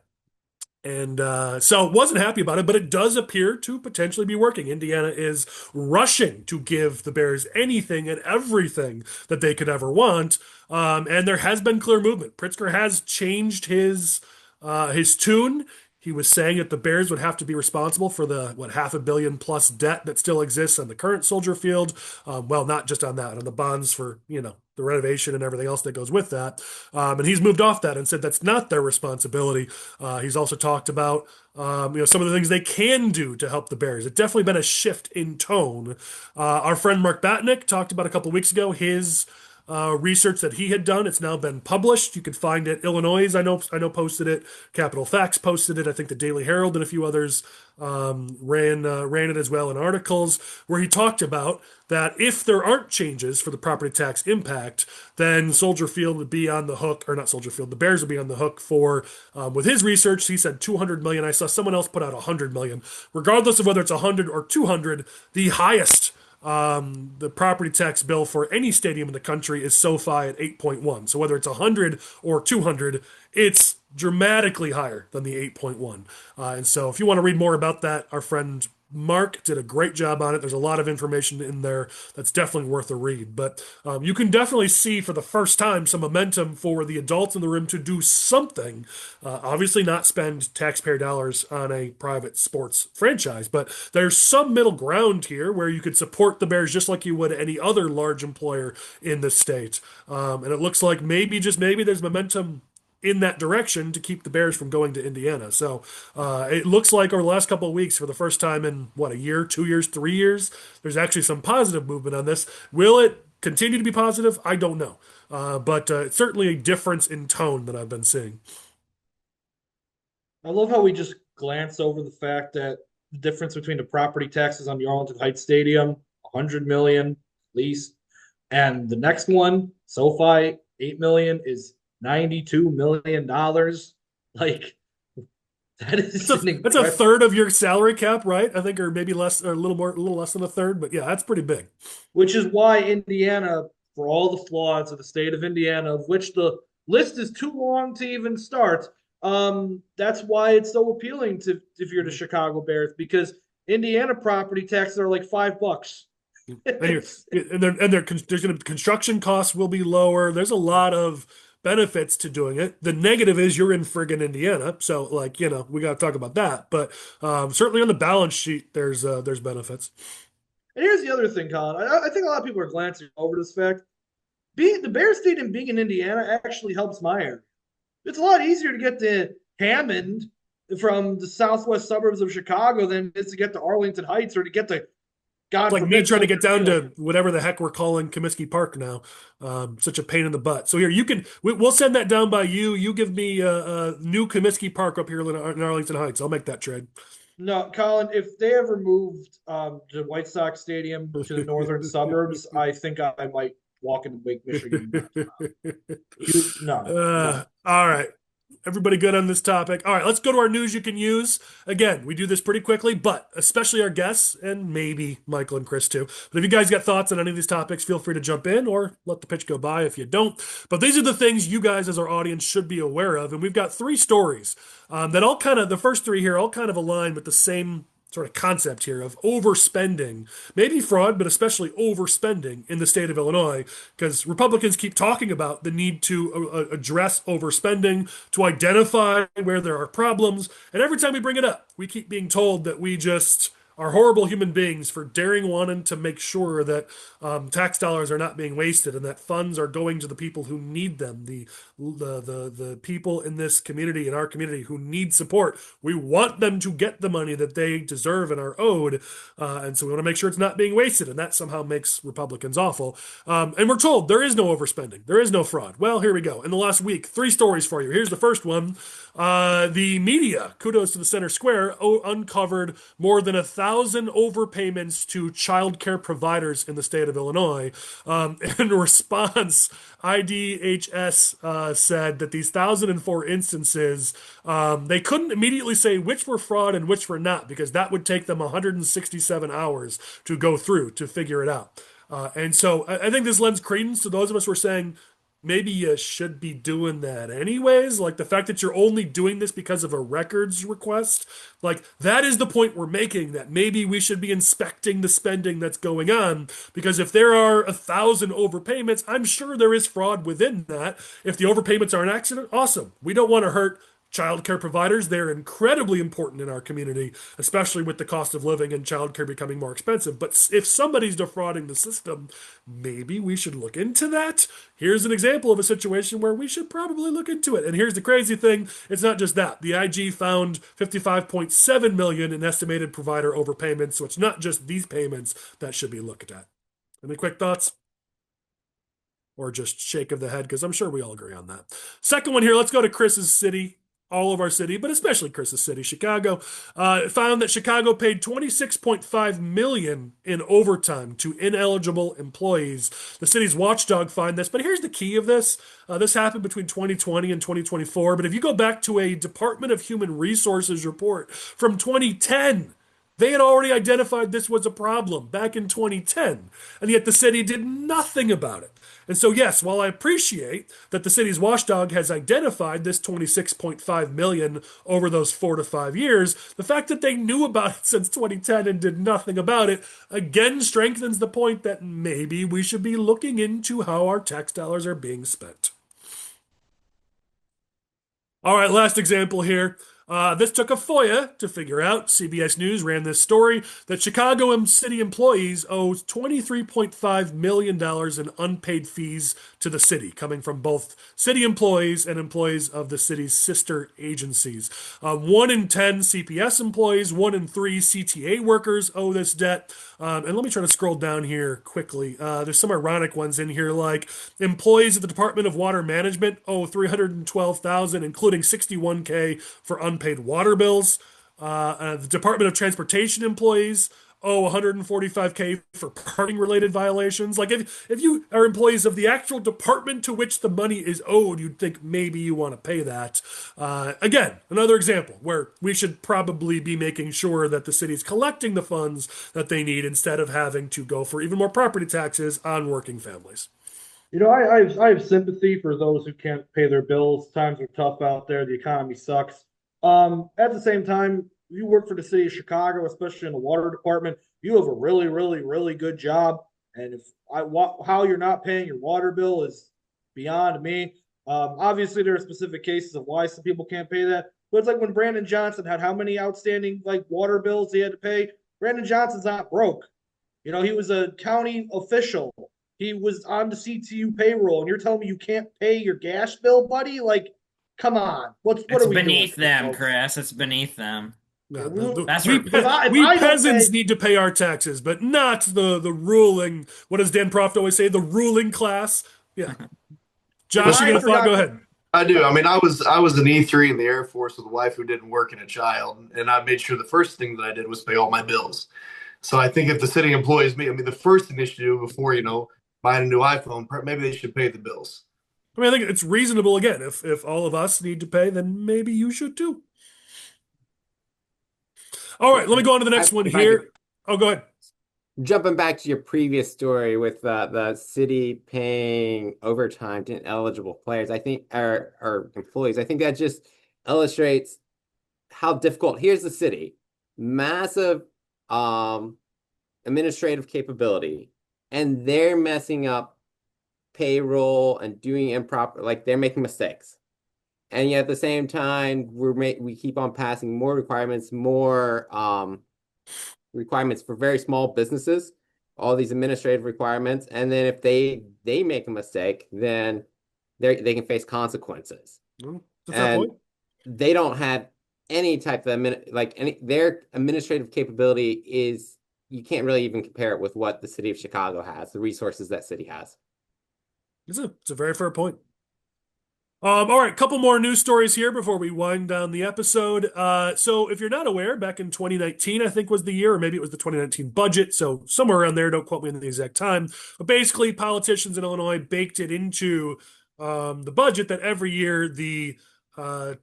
And so wasn't happy about it, but it does appear to potentially be working. Indiana is rushing to give the Bears anything and everything that they could ever want. And there has been clear movement. Pritzker has changed his tune. He was saying that the Bears would have to be responsible for the, what, $500 million plus debt that still exists on the current Soldier Field. Well, not just on that, on the bonds for, the renovation and everything else that goes with that. And he's moved off that and said that's not their responsibility. He's also talked about, some of the things they can do to help the Bears. It's definitely been a shift in tone. Our friend Mark Batnick talked about a couple weeks ago his research that he had done. It's now been published. You can find it. Illinois, I know posted it. Capital Facts posted it. I think the Daily Herald and a few others ran it as well in articles where he talked about that if there aren't changes for the property tax impact, then Soldier Field would be on the hook, or not Soldier Field, the Bears would be on the hook for, with his research, he said 200 million. I saw someone else put out 100 million. Regardless of whether it's 100 or 200, the highest the property tax bill for any stadium in the country is SoFi at 8.1. So whether it's 100 or 200, it's dramatically higher than the 8.1. And so if you want to read more about that, our friend Mark did a great job on it. There's a lot of information in there that's definitely worth a read. But you can definitely see for the first time some momentum for the adults in the room to do something. Obviously not spend taxpayer dollars on a private sports franchise, but there's some middle ground here where you could support the Bears just like you would any other large employer in the state. And it looks like maybe, just maybe, there's momentum in that direction to keep the Bears from going to Indiana. So it looks like over the last couple of weeks, for the first time in, a year, 2 years, 3 years, there's actually some positive movement on this. Will it continue to be positive? I don't know. But it's certainly a difference in tone that I've been seeing. I love how we just glance over the fact that the difference between the property taxes on the Arlington Heights Stadium, 100 million at least, and the next one, SoFi, 8 million, is $92 million. Like, that is that's a third of your salary cap, right? I think, or maybe less, or a little less than a third, but yeah, that's pretty big. Which is why Indiana, for all the flaws of the state of Indiana, of which the list is too long to even start, that's why it's so appealing to, if you're the Chicago Bears, because Indiana property taxes are like $5. Construction costs will be lower. There's a lot of benefits to doing it. The negative is you're in friggin' Indiana, so we got to talk about that. But certainly on the balance sheet, there's benefits. And here's the other thing, Colin. I think a lot of people are glancing over this fact. The Bears Stadium being in Indiana actually helps my area. It's a lot easier to get to Hammond from the southwest suburbs of Chicago than it is to get to Arlington Heights or to get to God. Like me trying to get down to whatever the heck we're calling Comiskey Park now. Such a pain in the butt. So here, we'll send that down by you. You give me a new Comiskey Park up here in Arlington Heights. I'll make that trade. No, Colin, if they ever moved the White Sox Stadium to the northern suburbs, I think I might walk into Lake Michigan. No. All right. Everybody good on this topic? All right, let's go to our news you can use. Again, we do this pretty quickly, but especially our guests, and maybe Michael and Chris too. But if you guys got thoughts on any of these topics, feel free to jump in or let the pitch go by if you don't. But these are the things you guys as our audience should be aware of. And we've got 3 stories that all kind of, the first 3 here, all kind of align with the same sort of concept here of overspending, maybe fraud, but especially overspending in the state of Illinois, because Republicans keep talking about the need to address overspending, to identify where there are problems. And every time we bring it up, we keep being told that we just are horrible human beings for wanting to make sure that tax dollars are not being wasted and that funds are going to the people who need them, the people in this community, in our community, who need support. We want them to get the money that they deserve and are owed, and so we want to make sure it's not being wasted, and that somehow makes Republicans awful. And we're told there is no overspending, there is no fraud. Well, here we go. In the last week, 3 stories for you. Here's the first one. The media, kudos to the Center Square, uncovered more than 1,000 1,000 overpayments to childcare providers in the state of Illinois. In response, IDHS said that these 1,004 instances, they couldn't immediately say which were fraud and which were not, because that would take them 167 hours to go through to figure it out. And so I think this lends credence to those of us who are saying, maybe you should be doing that anyways. Like the fact that you're only doing this because of a records request, like that is the point we're making, that maybe we should be inspecting the spending that's going on. Because if there are 1,000 overpayments, I'm sure there is fraud within that. If the overpayments are an accident, awesome. We don't want to hurt childcare providers. They're incredibly important in our community, especially with the cost of living and childcare becoming more expensive. But if somebody's defrauding the system, maybe we should look into that. Here's an example of a situation where we should probably look into it. And here's the crazy thing. It's not just that. The IG found 55.7 million in estimated provider overpayments. So it's not just these payments that should be looked at. Any quick thoughts? Or just shake of the head, because I'm sure we all agree on that. Second one here, let's go to Chris's city. All of our city, but especially Chris's city, Chicago, found that Chicago paid $26.5 million in overtime to ineligible employees. The city's Watchdog find this, but here's the key of this. This happened between 2020 and 2024, but if you go back to a Department of Human Resources report from 2010, they had already identified this was a problem back in 2010, and yet the city did nothing about it. And so, yes, while I appreciate that the city's Watchdog has identified this 26.5 million over those 4 to 5 years, the fact that they knew about it since 2010 and did nothing about it again strengthens the point that maybe we should be looking into how our tax dollars are being spent. All right, last example here. This took a FOIA to figure out. CBS News ran this story that Chicago city employees owe $23.5 million in unpaid fees to the city, coming from both city employees and employees of the city's sister agencies. 1 in 10 CPS employees, 1 in 3 CTA workers owe this debt. And let me try to scroll down here quickly. There's some ironic ones in here, like employees at the Department of Water Management owe $312,000, including $61K for unpaid water bills. The Department of Transportation employees owe $145K for parking-related violations. Like if you are employees of the actual department to which the money is owed, you'd think maybe you want to pay that. Again, another example where we should probably be making sure that the city's collecting the funds that they need instead of having to go for even more property taxes on working families. You know, I have sympathy for those who can't pay their bills. Times are tough out there. The economy sucks. At the same time, you work for the city of Chicago, especially in the water department, you have a really, really, really good job. And how you're not paying your water bill is beyond me. Obviously, there are specific cases of why some people can't pay that. But it's like when Brandon Johnson had how many outstanding water bills he had to pay. Brandon Johnson's not broke. You know, he was a county official. He was on the CTU payroll, and you're telling me you can't pay your gas bill, buddy? Like, come on. What are we beneath doing, them, folks? Chris. It's beneath them. Yeah, That's we where- peasants need to pay our taxes, but not the ruling. What does Dan Proft always say? The ruling class. Yeah. Josh, you gonna go ahead. I do. I mean, I was an E3 in the Air Force with a wife who didn't work and a child, and I made sure the first thing that I did was pay all my bills. So I think if the city employs me, I mean, the first thing they should do before, buying a new iPhone, maybe they should pay the bills. I mean, I think it's reasonable. Again, if all of us need to pay, then maybe you should too. All right, let me go on to the next one here. Oh, go ahead. Jumping back to your previous story with the city paying overtime to ineligible players, I think, or employees, I think that just illustrates how difficult. Here's the city, massive administrative capability, and they're messing up payroll and doing improper, like they're making mistakes. And yet at the same time, we keep on passing more requirements for very small businesses, all these administrative requirements. And then if they make a mistake, then they can face consequences. And they don't have any type of their administrative capability is, you can't really even compare it with what the city of Chicago has, the resources that city has. It's a very fair point. All right, couple more news stories here before we wind down the episode. So, if you're not aware, back in 2019, I think was the year, or maybe it was the 2019 budget. So, somewhere around there, don't quote me on the exact time. But basically, politicians in Illinois baked it into the budget that every year the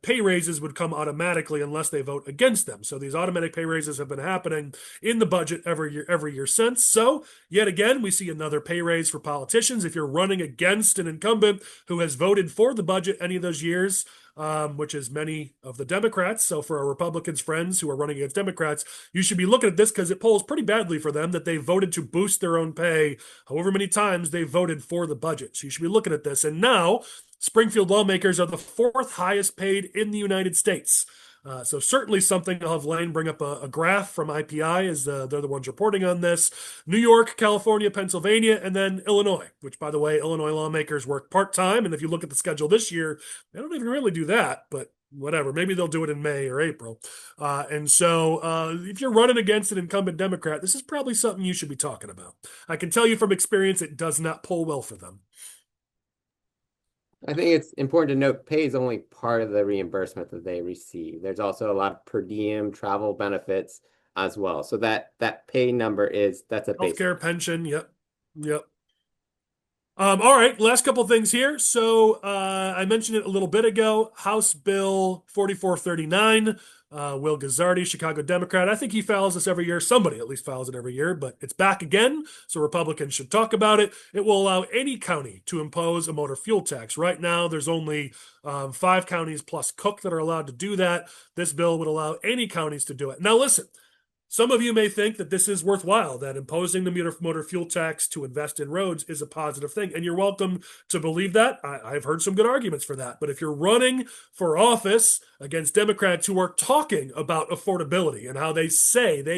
pay raises would come automatically unless they vote against them. So, these automatic pay raises have been happening in the budget every year since. So, yet again, we see another pay raise for politicians. If you're running against an incumbent who has voted for the budget any of those years, which is many of the Democrats. So for our Republicans' friends who are running against Democrats, you should be looking at this because it polls pretty badly for them that they voted to boost their own pay however many times they voted for the budget. So you should be looking at this. And now Springfield lawmakers are the fourth highest paid in the United States. So certainly something. I'll have Lane bring up a graph from IPI as they're the ones reporting on this. New York, California, Pennsylvania, and then Illinois, which, by the way, Illinois lawmakers work part-time. And if you look at the schedule this year, they don't even really do that, but whatever. Maybe they'll do it in May or April. And so if you're running against an incumbent Democrat, this is probably something you should be talking about. I can tell you from experience, it does not pull well for them. I think it's important to note pay is only part of the reimbursement that they receive. There's also a lot of per diem travel benefits as well. So that pay number that's a base. Healthcare, pension, yep. All right, last couple things here. So I mentioned it a little bit ago. House Bill 4439. Will Guzzardi, Chicago Democrat. I think he files this every year. Somebody at least files it every year, but it's back again, so Republicans should talk about it. It will allow any county to impose a motor fuel tax. Right now, there's only 5 counties plus Cook that are allowed to do that. This bill would allow any counties to do it. Now, listen. Some of you may think that this is worthwhile, that imposing the motor fuel tax to invest in roads is a positive thing. And you're welcome to believe that. I've heard some good arguments for that. But if you're running for office against Democrats who are talking about affordability and how they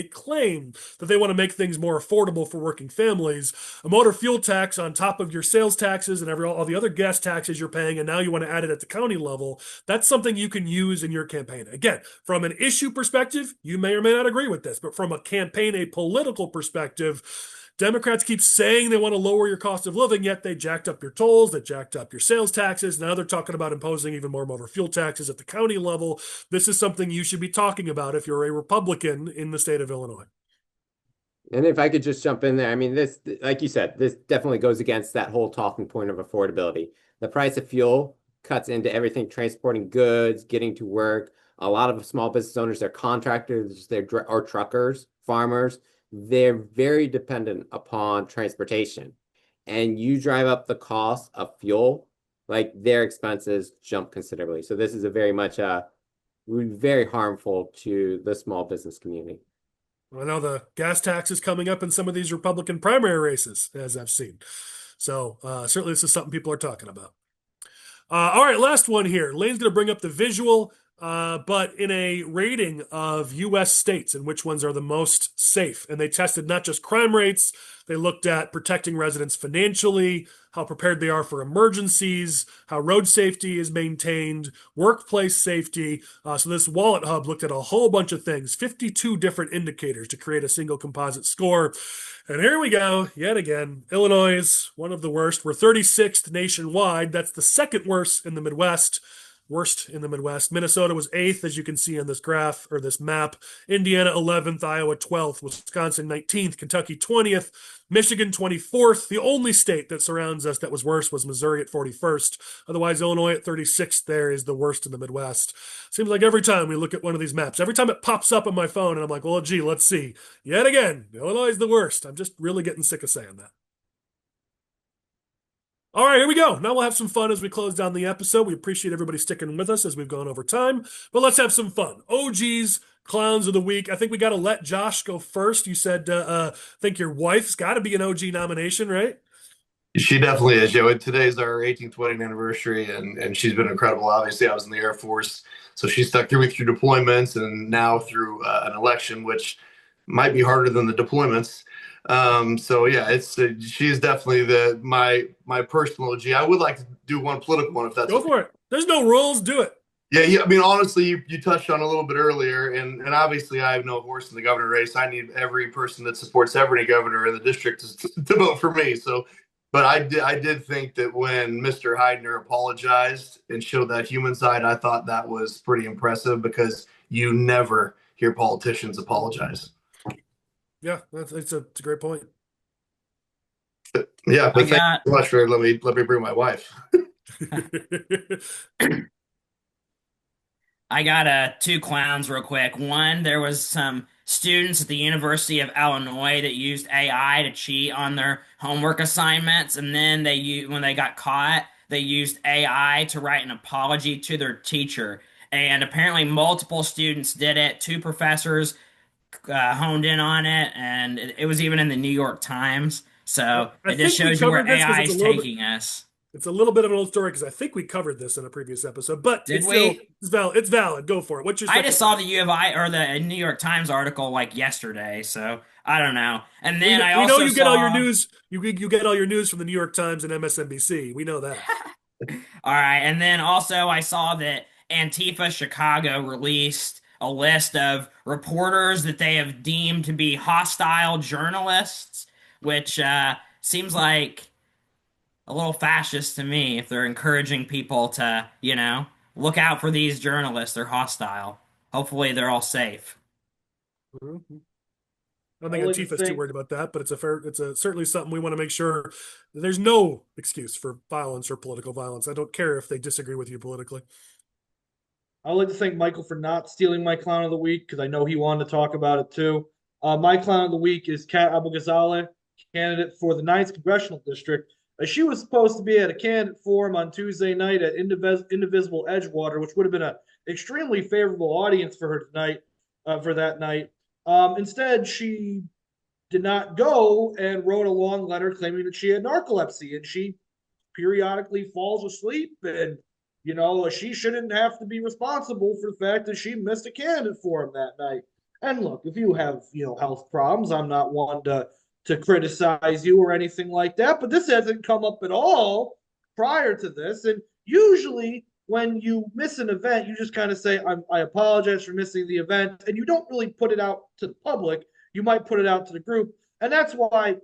claim that they want to make things more affordable for working families, a motor fuel tax on top of your sales taxes and all the other gas taxes you're paying, and now you want to add it at the county level, that's something you can use in your campaign. Again, from an issue perspective, you may or may not agree with this. But from a campaign, a political perspective, Democrats keep saying they want to lower your cost of living, yet they jacked up your tolls, they jacked up your sales taxes. Now they're talking about imposing even more motor fuel taxes at the county level. This is something you should be talking about if you're a Republican in the state of Illinois. And if I could just jump in there, I mean, this, like you said, this definitely goes against that whole talking point of affordability. The price of fuel cuts into everything, transporting goods, getting to work. A lot of small business owners, they're contractors, or truckers, farmers. They're very dependent upon transportation. And you drive up the cost of fuel, like their expenses jump considerably. So this is very harmful to the small business community. I know the gas tax is coming up in some of these Republican primary races, as I've seen. So certainly this is something people are talking about. All right, last one here. Lane's going to bring up the visual, but in a rating of U.S. states and which ones are the most safe. And they tested not just crime rates, they looked at protecting residents financially, how prepared they are for emergencies, how road safety is maintained, workplace safety. So this Wallet Hub looked at a whole bunch of things, 52 different indicators to create a single composite score. And here we go, yet again. Illinois is one of the worst. We're 36th nationwide. That's the second worst in the Midwest. Minnesota was 8th, as you can see on this graph or this map. Indiana 11th, Iowa 12th, Wisconsin 19th, Kentucky 20th, Michigan 24th. The only state that surrounds us that was worse was Missouri at 41st. Otherwise, Illinois at 36th there is the worst in the Midwest. Seems like every time we look at one of these maps, every time it pops up on my phone and I'm like, well, gee, let's see. Yet again, Illinois is the worst. I'm just really getting sick of saying that. All right, here we go. Now we'll have some fun as we close down the episode. We appreciate everybody sticking with us as we've gone over time, but let's have some fun. OGs, Clowns of the Week. I think we got to let Josh go first. You said, I think your wife's got to be an OG nomination, right? She definitely is. Yeah, today's our 18th wedding anniversary, and she's been incredible. Obviously, I was in the Air Force, so she stuck through me through deployments and now through an election, which might be harder than the deployments. So yeah, she's definitely my personal OG. I would like to do one political one if that's go for it. There's no rules. Do it. Yeah. I mean, honestly, you touched on a little bit earlier, and obviously I have no horse in the governor race. I need every person that supports every governor in the district to vote for me. So But I did think that when Mr. Heidner apologized and showed that human side, I thought that was pretty impressive because you never hear politicians apologize. Yeah, it's a great point. Yeah, but thank you so much for let me bring my wife. I got two clowns real quick. One, there was some students at the University of Illinois that used AI to cheat on their homework assignments, and then when they got caught, they used AI to write an apology to their teacher. And apparently, multiple students did it. Two professors honed in on it, and it was even in the New York Times. So I it just think we shows you where covered this because AI is taking us. it's a little bit of an old story because I think we covered this in a previous episode, but Did it's we? still it's valid. It's valid. Go for it. What's your I second just saw the U of I or the New York Times article like yesterday, so I don't know. And then I we know also you get all your saw. news. You get all your news from the New York Times and MSNBC. We know that. All right, and then also I saw that Antifa Chicago released a list of reporters that they have deemed to be hostile journalists, which seems like a little fascist to me if they're encouraging people to, look out for these journalists. They're hostile. Hopefully they're all safe. Mhm. I don't I think like to Antifa's too think worried about that, but it's certainly something we want to make sure that there's no excuse for violence or political violence. I don't care if they disagree with you politically. I would like to thank Michael for not stealing my clown of the week because I know he wanted to talk about it too. My clown of the week is Kat Abu-Ghazaleh, candidate for the 9th Congressional District. She was supposed to be at a candidate forum on Tuesday night at Indivisible Edgewater, which would have been an extremely favorable audience for her tonight, for that night. Instead, she did not go and wrote a long letter claiming that she had narcolepsy, and she periodically falls asleep, and she shouldn't have to be responsible for the fact that she missed a candidate forum that night. And look, if you have health problems, I'm not one to criticize you or anything like that, but this hasn't come up at all prior to this. And usually when you miss an event, you just kind of say, I apologize for missing the event, and you don't really put it out to the public. You might put it out to the group, and that's why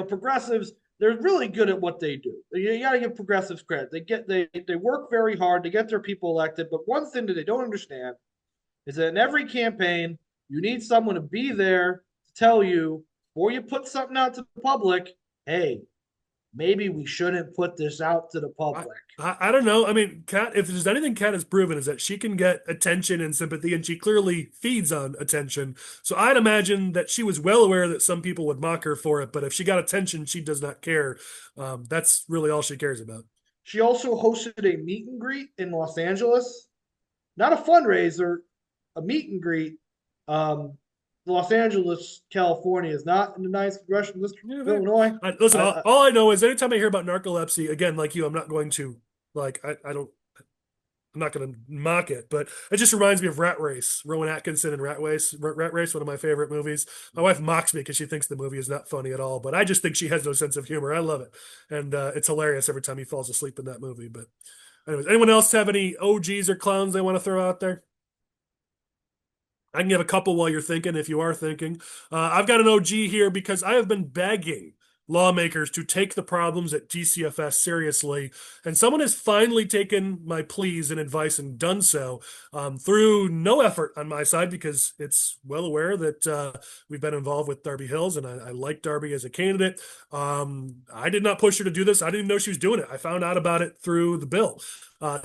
progressives, they're really good at what they do. You got to give progressives credit. They work very hard to get their people elected. But one thing that they don't understand is that in every campaign, you need someone to be there to tell you before you put something out to the public, hey, maybe we shouldn't put this out to the public. I don't know. I mean, Kat, if there's anything Kat has proven is that she can get attention and sympathy, and she clearly feeds on attention. So I'd imagine that she was well aware that some people would mock her for it, but if she got attention, she does not care. That's really all she cares about. She also hosted a meet and greet in Los Angeles. Not a fundraiser, a meet and greet. Los Angeles, California is not in the 9th Congressional District of Illinois. Listen, all I know is anytime I hear about narcolepsy, again, like you, I'm not going to, I'm not going to mock it, but it just reminds me of Rat Race, Rowan Atkinson and Rat Race, one of my favorite movies. My wife mocks me because she thinks the movie is not funny at all, but I just think she has no sense of humor. I love it. And it's hilarious every time he falls asleep in that movie. But anyways, anyone else have any OGs or clowns they want to throw out there? I can give a couple while you're thinking, if you are thinking. I've got an OG here because I have been begging lawmakers to take the problems at DCFS seriously, and someone has finally taken my pleas and advice and done so through no effort on my side because it's well aware that we've been involved with Darby Hills, and I like Darby as a candidate. I did not push her to do this. I didn't even know she was doing it. I found out about it through the bill.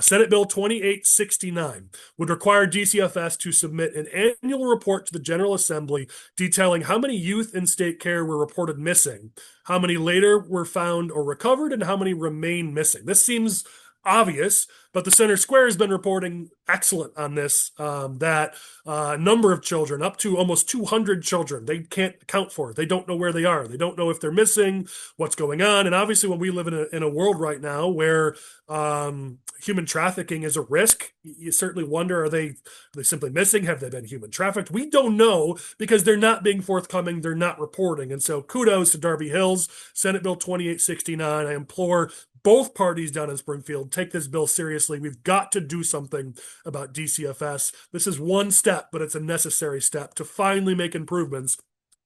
Senate Bill 2869 would require DCFS to submit an annual report to the General Assembly detailing how many youth in state care were reported missing, how many later were found or recovered, and how many remain missing. This seems obvious, but the Center Square has been reporting excellent on this, that a number of children, up to almost 200 children, they can't account for. They don't know where they are. They don't know if they're missing, what's going on. And obviously when we live in a world right now where human trafficking is a risk, you certainly wonder, are they simply missing? Have they been human trafficked? We don't know because they're not being forthcoming. They're not reporting. And so kudos to Darby Hills, Senate Bill 2869. I implore both parties down in Springfield, take this bill seriously. We've got to do something about DCFS. This is one step, but it's a necessary step to finally make improvements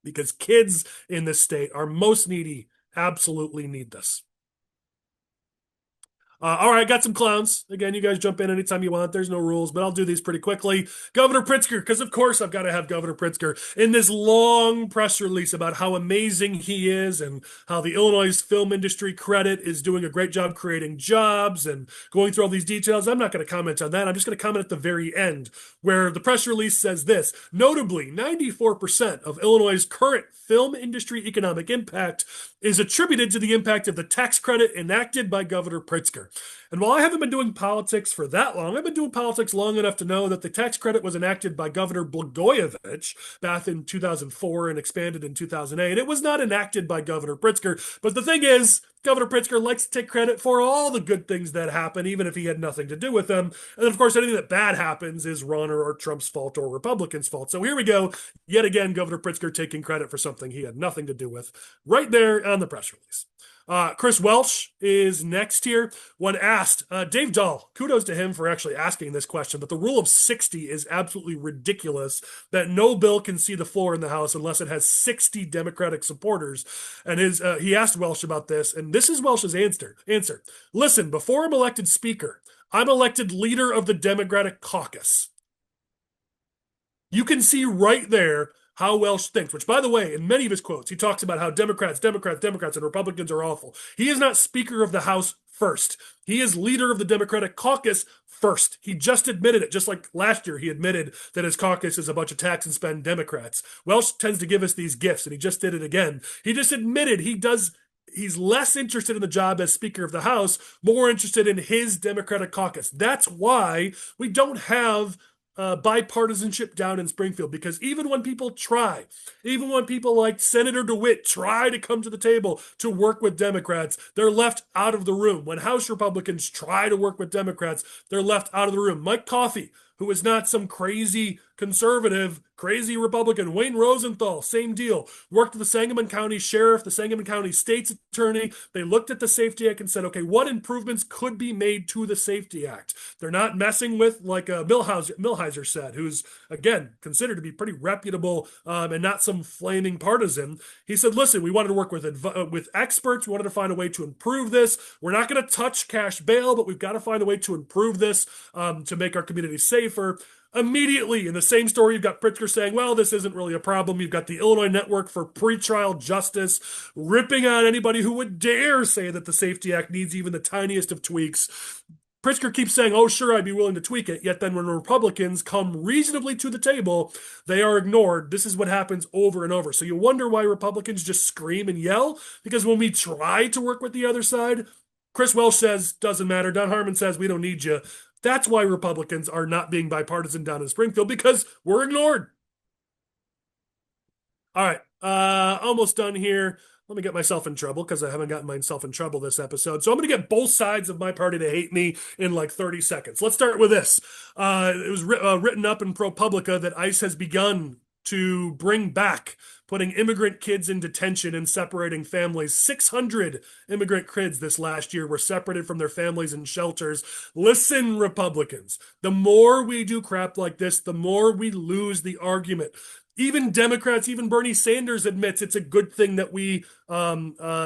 because kids in this state are most needy absolutely need this. All right, got some clowns. Again, you guys jump in anytime you want. There's no rules, but I'll do these pretty quickly. Governor Pritzker, because of course I've got to have Governor Pritzker in this long press release about how amazing he is and how the Illinois film industry credit is doing a great job creating jobs and going through all these details. I'm not going to comment on that. I'm just going to comment at the very end where the press release says this. Notably, 94% of Illinois' current film industry economic impact is attributed to the impact of the tax credit enacted by Governor Pritzker. And while I haven't been doing politics for that long, I've been doing politics long enough to know that the tax credit was enacted by Governor Blagojevich back in 2004 and expanded in 2008. It was not enacted by Governor Pritzker. But the thing is, Governor Pritzker likes to take credit for all the good things that happen, even if he had nothing to do with them. And then, of course, anything that bad happens is Ron or Trump's fault or Republicans' fault. So here we go. Yet again, Governor Pritzker taking credit for something he had nothing to do with right there on the press release. Chris Welch is next here. When asked, Dave Dahl, kudos to him for actually asking this question, but the rule of 60 is absolutely ridiculous that no bill can see the floor in the House unless it has 60 Democratic supporters. And he asked Welch about this, and this is Welch's answer. Listen, before I'm elected speaker, I'm elected leader of the Democratic caucus. You can see right there how Welch thinks, which, by the way, in many of his quotes, he talks about how Democrats, and Republicans are awful. He is not Speaker of the House first. He is leader of the Democratic caucus first. He just admitted it, just like last year he admitted that his caucus is a bunch of tax and spend Democrats. Welch tends to give us these gifts, and he just did it again. He just admitted he's less interested in the job as Speaker of the House, more interested in his Democratic caucus. That's why we don't have bipartisanship down in Springfield, because even when people like Senator DeWitt try to come to the table to work with Democrats, they're left out of the room. When House Republicans try to work with Democrats, they're left out of the room. Mike Coffey, who is not some crazy conservative, crazy Republican. Wayne Rosenthal, same deal. Worked with the Sangamon County Sheriff, the Sangamon County State's Attorney. They looked at the Safety Act and said, okay, what improvements could be made to the Safety Act? They're not messing with, like Millhiser said, who's, again, considered to be pretty reputable and not some flaming partisan. He said, listen, we wanted to work with experts. We wanted to find a way to improve this. We're not going to touch cash bail, but we've got to find a way to improve this to make our community safer. Immediately, in the same story, you've got Pritzker saying, well, this isn't really a problem. You've got the Illinois Network for Pretrial Justice ripping on anybody who would dare say that the Safety Act needs even the tiniest of tweaks. Pritzker keeps saying, oh, sure, I'd be willing to tweak it. Yet then when Republicans come reasonably to the table, they are ignored. This is what happens over and over. So you wonder why Republicans just scream and yell? Because when we try to work with the other side, Chris Welch says, doesn't matter. Don Harmon says, we don't need you. That's why Republicans are not being bipartisan down in Springfield, because we're ignored. All right, almost done here. Let me get myself in trouble because I haven't gotten myself in trouble this episode. So I'm going to get both sides of my party to hate me in like 30 seconds. Let's start with this. It was written up in ProPublica that ICE has begun to bring back putting immigrant kids in detention and separating families. 600 immigrant kids this last year were separated from their families in shelters. Listen, Republicans, the more we do crap like this, the more we lose the argument. Even Democrats, even Bernie Sanders admits it's a good thing that we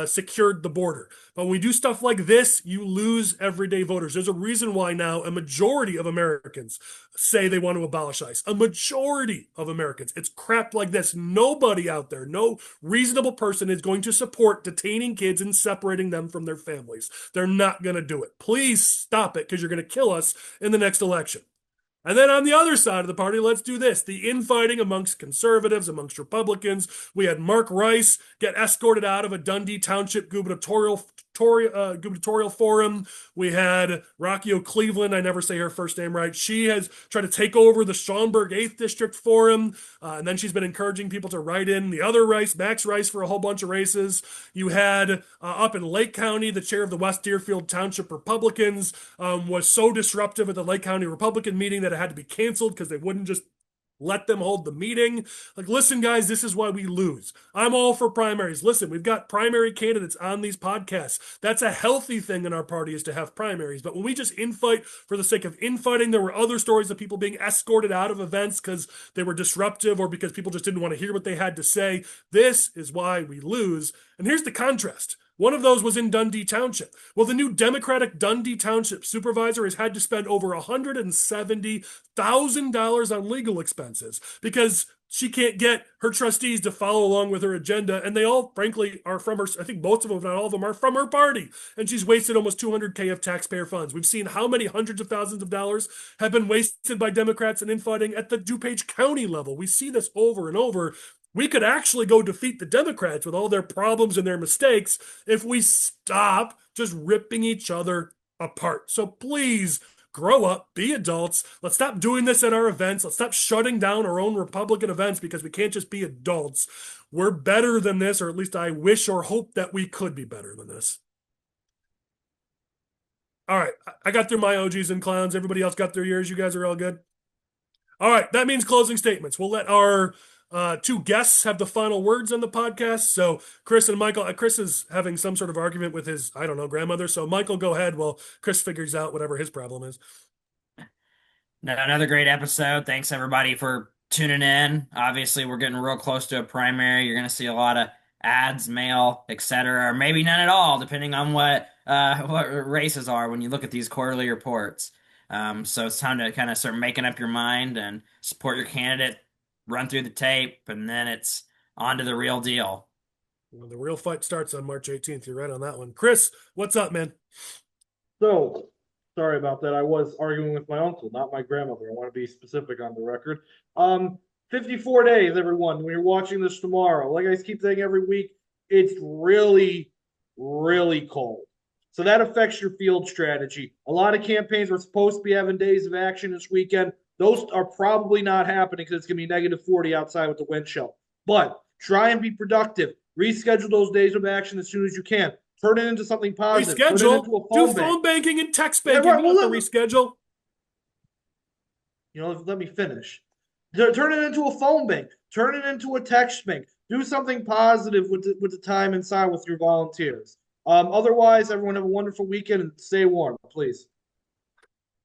secured the border. But when we do stuff like this, you lose everyday voters. There's a reason why now a majority of Americans say they want to abolish ICE. A majority of Americans. It's crap like this. Nobody out there, no reasonable person is going to support detaining kids and separating them from their families. They're not going to do it. Please stop it, because you're going to kill us in the next election. And then on the other side of the party, let's do this. The infighting amongst conservatives, amongst Republicans. We had Mark Rice get escorted out of a Dundee Township gubernatorial forum. We had Rocky O'Cleveland, I never say her first name right. She has tried to take over the Schaumburg 8th District forum. And then she's been encouraging people to write in the other Rice, Max Rice, for a whole bunch of races. You had up in Lake County, the chair of the West Deerfield Township Republicans was so disruptive at the Lake County Republican meeting that it had to be canceled because they wouldn't just let them hold the meeting. Like, listen, guys, this is why we lose. I'm all for primaries. Listen, we've got primary candidates on these podcasts. That's a healthy thing in our party, is to have primaries. But when we just infight for the sake of infighting, there were other stories of people being escorted out of events because they were disruptive or because people just didn't want to hear what they had to say. This is why we lose. And here's the contrast. One of those was in Dundee Township. Well, the new Democratic Dundee Township supervisor has had to spend over $170,000 on legal expenses because she can't get her trustees to follow along with her agenda. And they all, frankly, are from her. I think most of them, if not all of them, are from her party. And she's wasted almost $200K of taxpayer funds. We've seen how many hundreds of thousands of dollars have been wasted by Democrats in infighting at the DuPage County level. We see this over and over. We could actually go defeat the Democrats with all their problems and their mistakes if we stop just ripping each other apart. So please, grow up, be adults. Let's stop doing this at our events. Let's stop shutting down our own Republican events because we can't just be adults. We're better than this, or at least I wish or hope that we could be better than this. All right, I got through my OGs and clowns. Everybody else got through yours. You guys are all good? All right, that means closing statements. We'll let our two guests have the final words on the podcast. So Chris and Michael, Chris is having some sort of argument with his, I don't know, grandmother. So Michael, go ahead while Chris figures out whatever his problem is. Another great episode. Thanks everybody for tuning in. Obviously, we're getting real close to a primary. You're going to see a lot of ads, mail, etc., or maybe none at all, depending on what races are when you look at these quarterly reports. So it's time to kind of start making up your mind and support your candidate, run through the tape, and then it's on to the real deal. Well, the real fight starts on March 18th. You're right on that one. Chris, what's up, man? So, sorry about that. I was arguing with my uncle, not my grandmother. I want to be specific on the record. 54 days, everyone. When you're watching this tomorrow, like I keep saying every week, it's really, really cold. So that affects your field strategy. A lot of campaigns were supposed to be having days of action this weekend. Those are probably not happening because it's going to be negative 40 outside with the wind chill. But try and be productive. Reschedule those days of action as soon as you can. Turn it into something positive. Reschedule. Do phone banking and text banking. Yeah, right. Well, reschedule. Let me finish. Turn it into a phone bank. Turn it into a text bank. Do something positive with the time inside with your volunteers. Otherwise, everyone have a wonderful weekend and stay warm, please.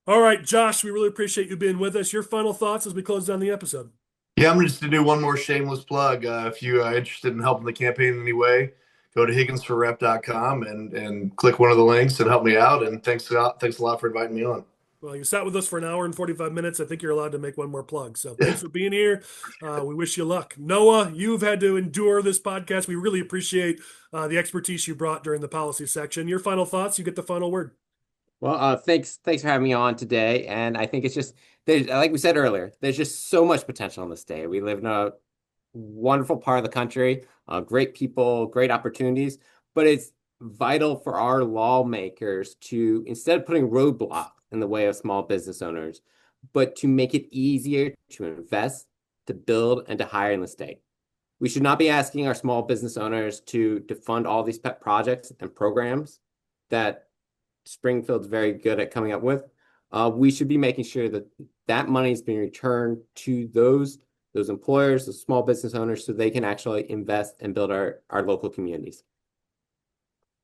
All right, Josh, we really appreciate you being with us. Your final thoughts as we close down the episode. Yeah, I'm just to do one more shameless plug. If you are interested in helping the campaign in any way, go to higginsforrep.com and click one of the links and help me out. And thanks a lot for inviting me on. Well, you sat with us for an hour and 45 minutes. I think you're allowed to make one more plug. So thanks for being here. We wish you luck. Noah, you've had to endure this podcast. We really appreciate the expertise you brought during the policy section. Your final thoughts, you get the final word. Well, thanks for having me on today. And I think it's just, like we said earlier, there's just so much potential in this state. We live in a wonderful part of the country, great people, great opportunities, but it's vital for our lawmakers to, instead of putting roadblocks in the way of small business owners, but to make it easier to invest, to build, and to hire in the state. We should not be asking our small business owners to fund all these pet projects and programs that Springfield's very good at coming up with. We should be making sure that money is being returned to those employers, those small business owners, so they can actually invest and build our local communities.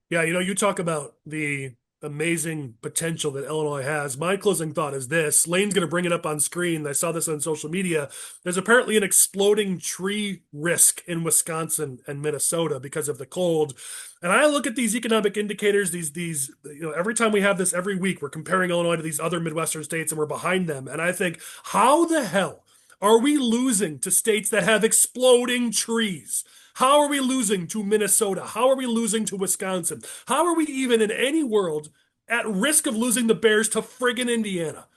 Yeah, you talk about the amazing potential that Illinois has. My closing thought is this. Lane's going to bring it up on screen. I saw this on social media. There's apparently an exploding tree risk in Wisconsin and Minnesota because of the cold. And I look at these economic indicators, these every time we have this every week, we're comparing Illinois to these other Midwestern states and we're behind them. And I think, how the hell are we losing to states that have exploding trees? How are we losing to Minnesota? How are we losing to Wisconsin? How are we even in any world at risk of losing the Bears to friggin' Indiana?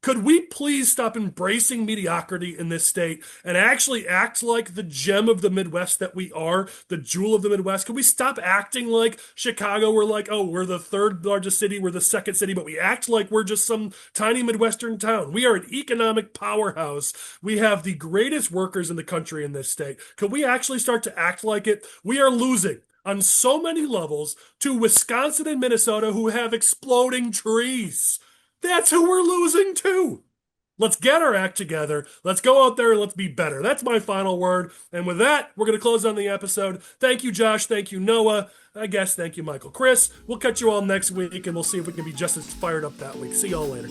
Could we please stop embracing mediocrity in this state and actually act like the gem of the Midwest that we are, the jewel of the Midwest? Could we stop acting like Chicago? We're like, oh, we're the third largest city, we're the second city, but we act like we're just some tiny Midwestern town. We are an economic powerhouse. We have the greatest workers in the country in this state. Could we actually start to act like it? We are losing on so many levels to Wisconsin and Minnesota, who have exploding trees. That's who we're losing to. Let's get our act together. Let's go out there and let's be better. That's my final word. And with that, we're going to close on the episode. Thank you, Josh. Thank you, Noah. I guess thank you, Michael. Chris, we'll catch you all next week, and we'll see if we can be just as fired up that week. See y'all later.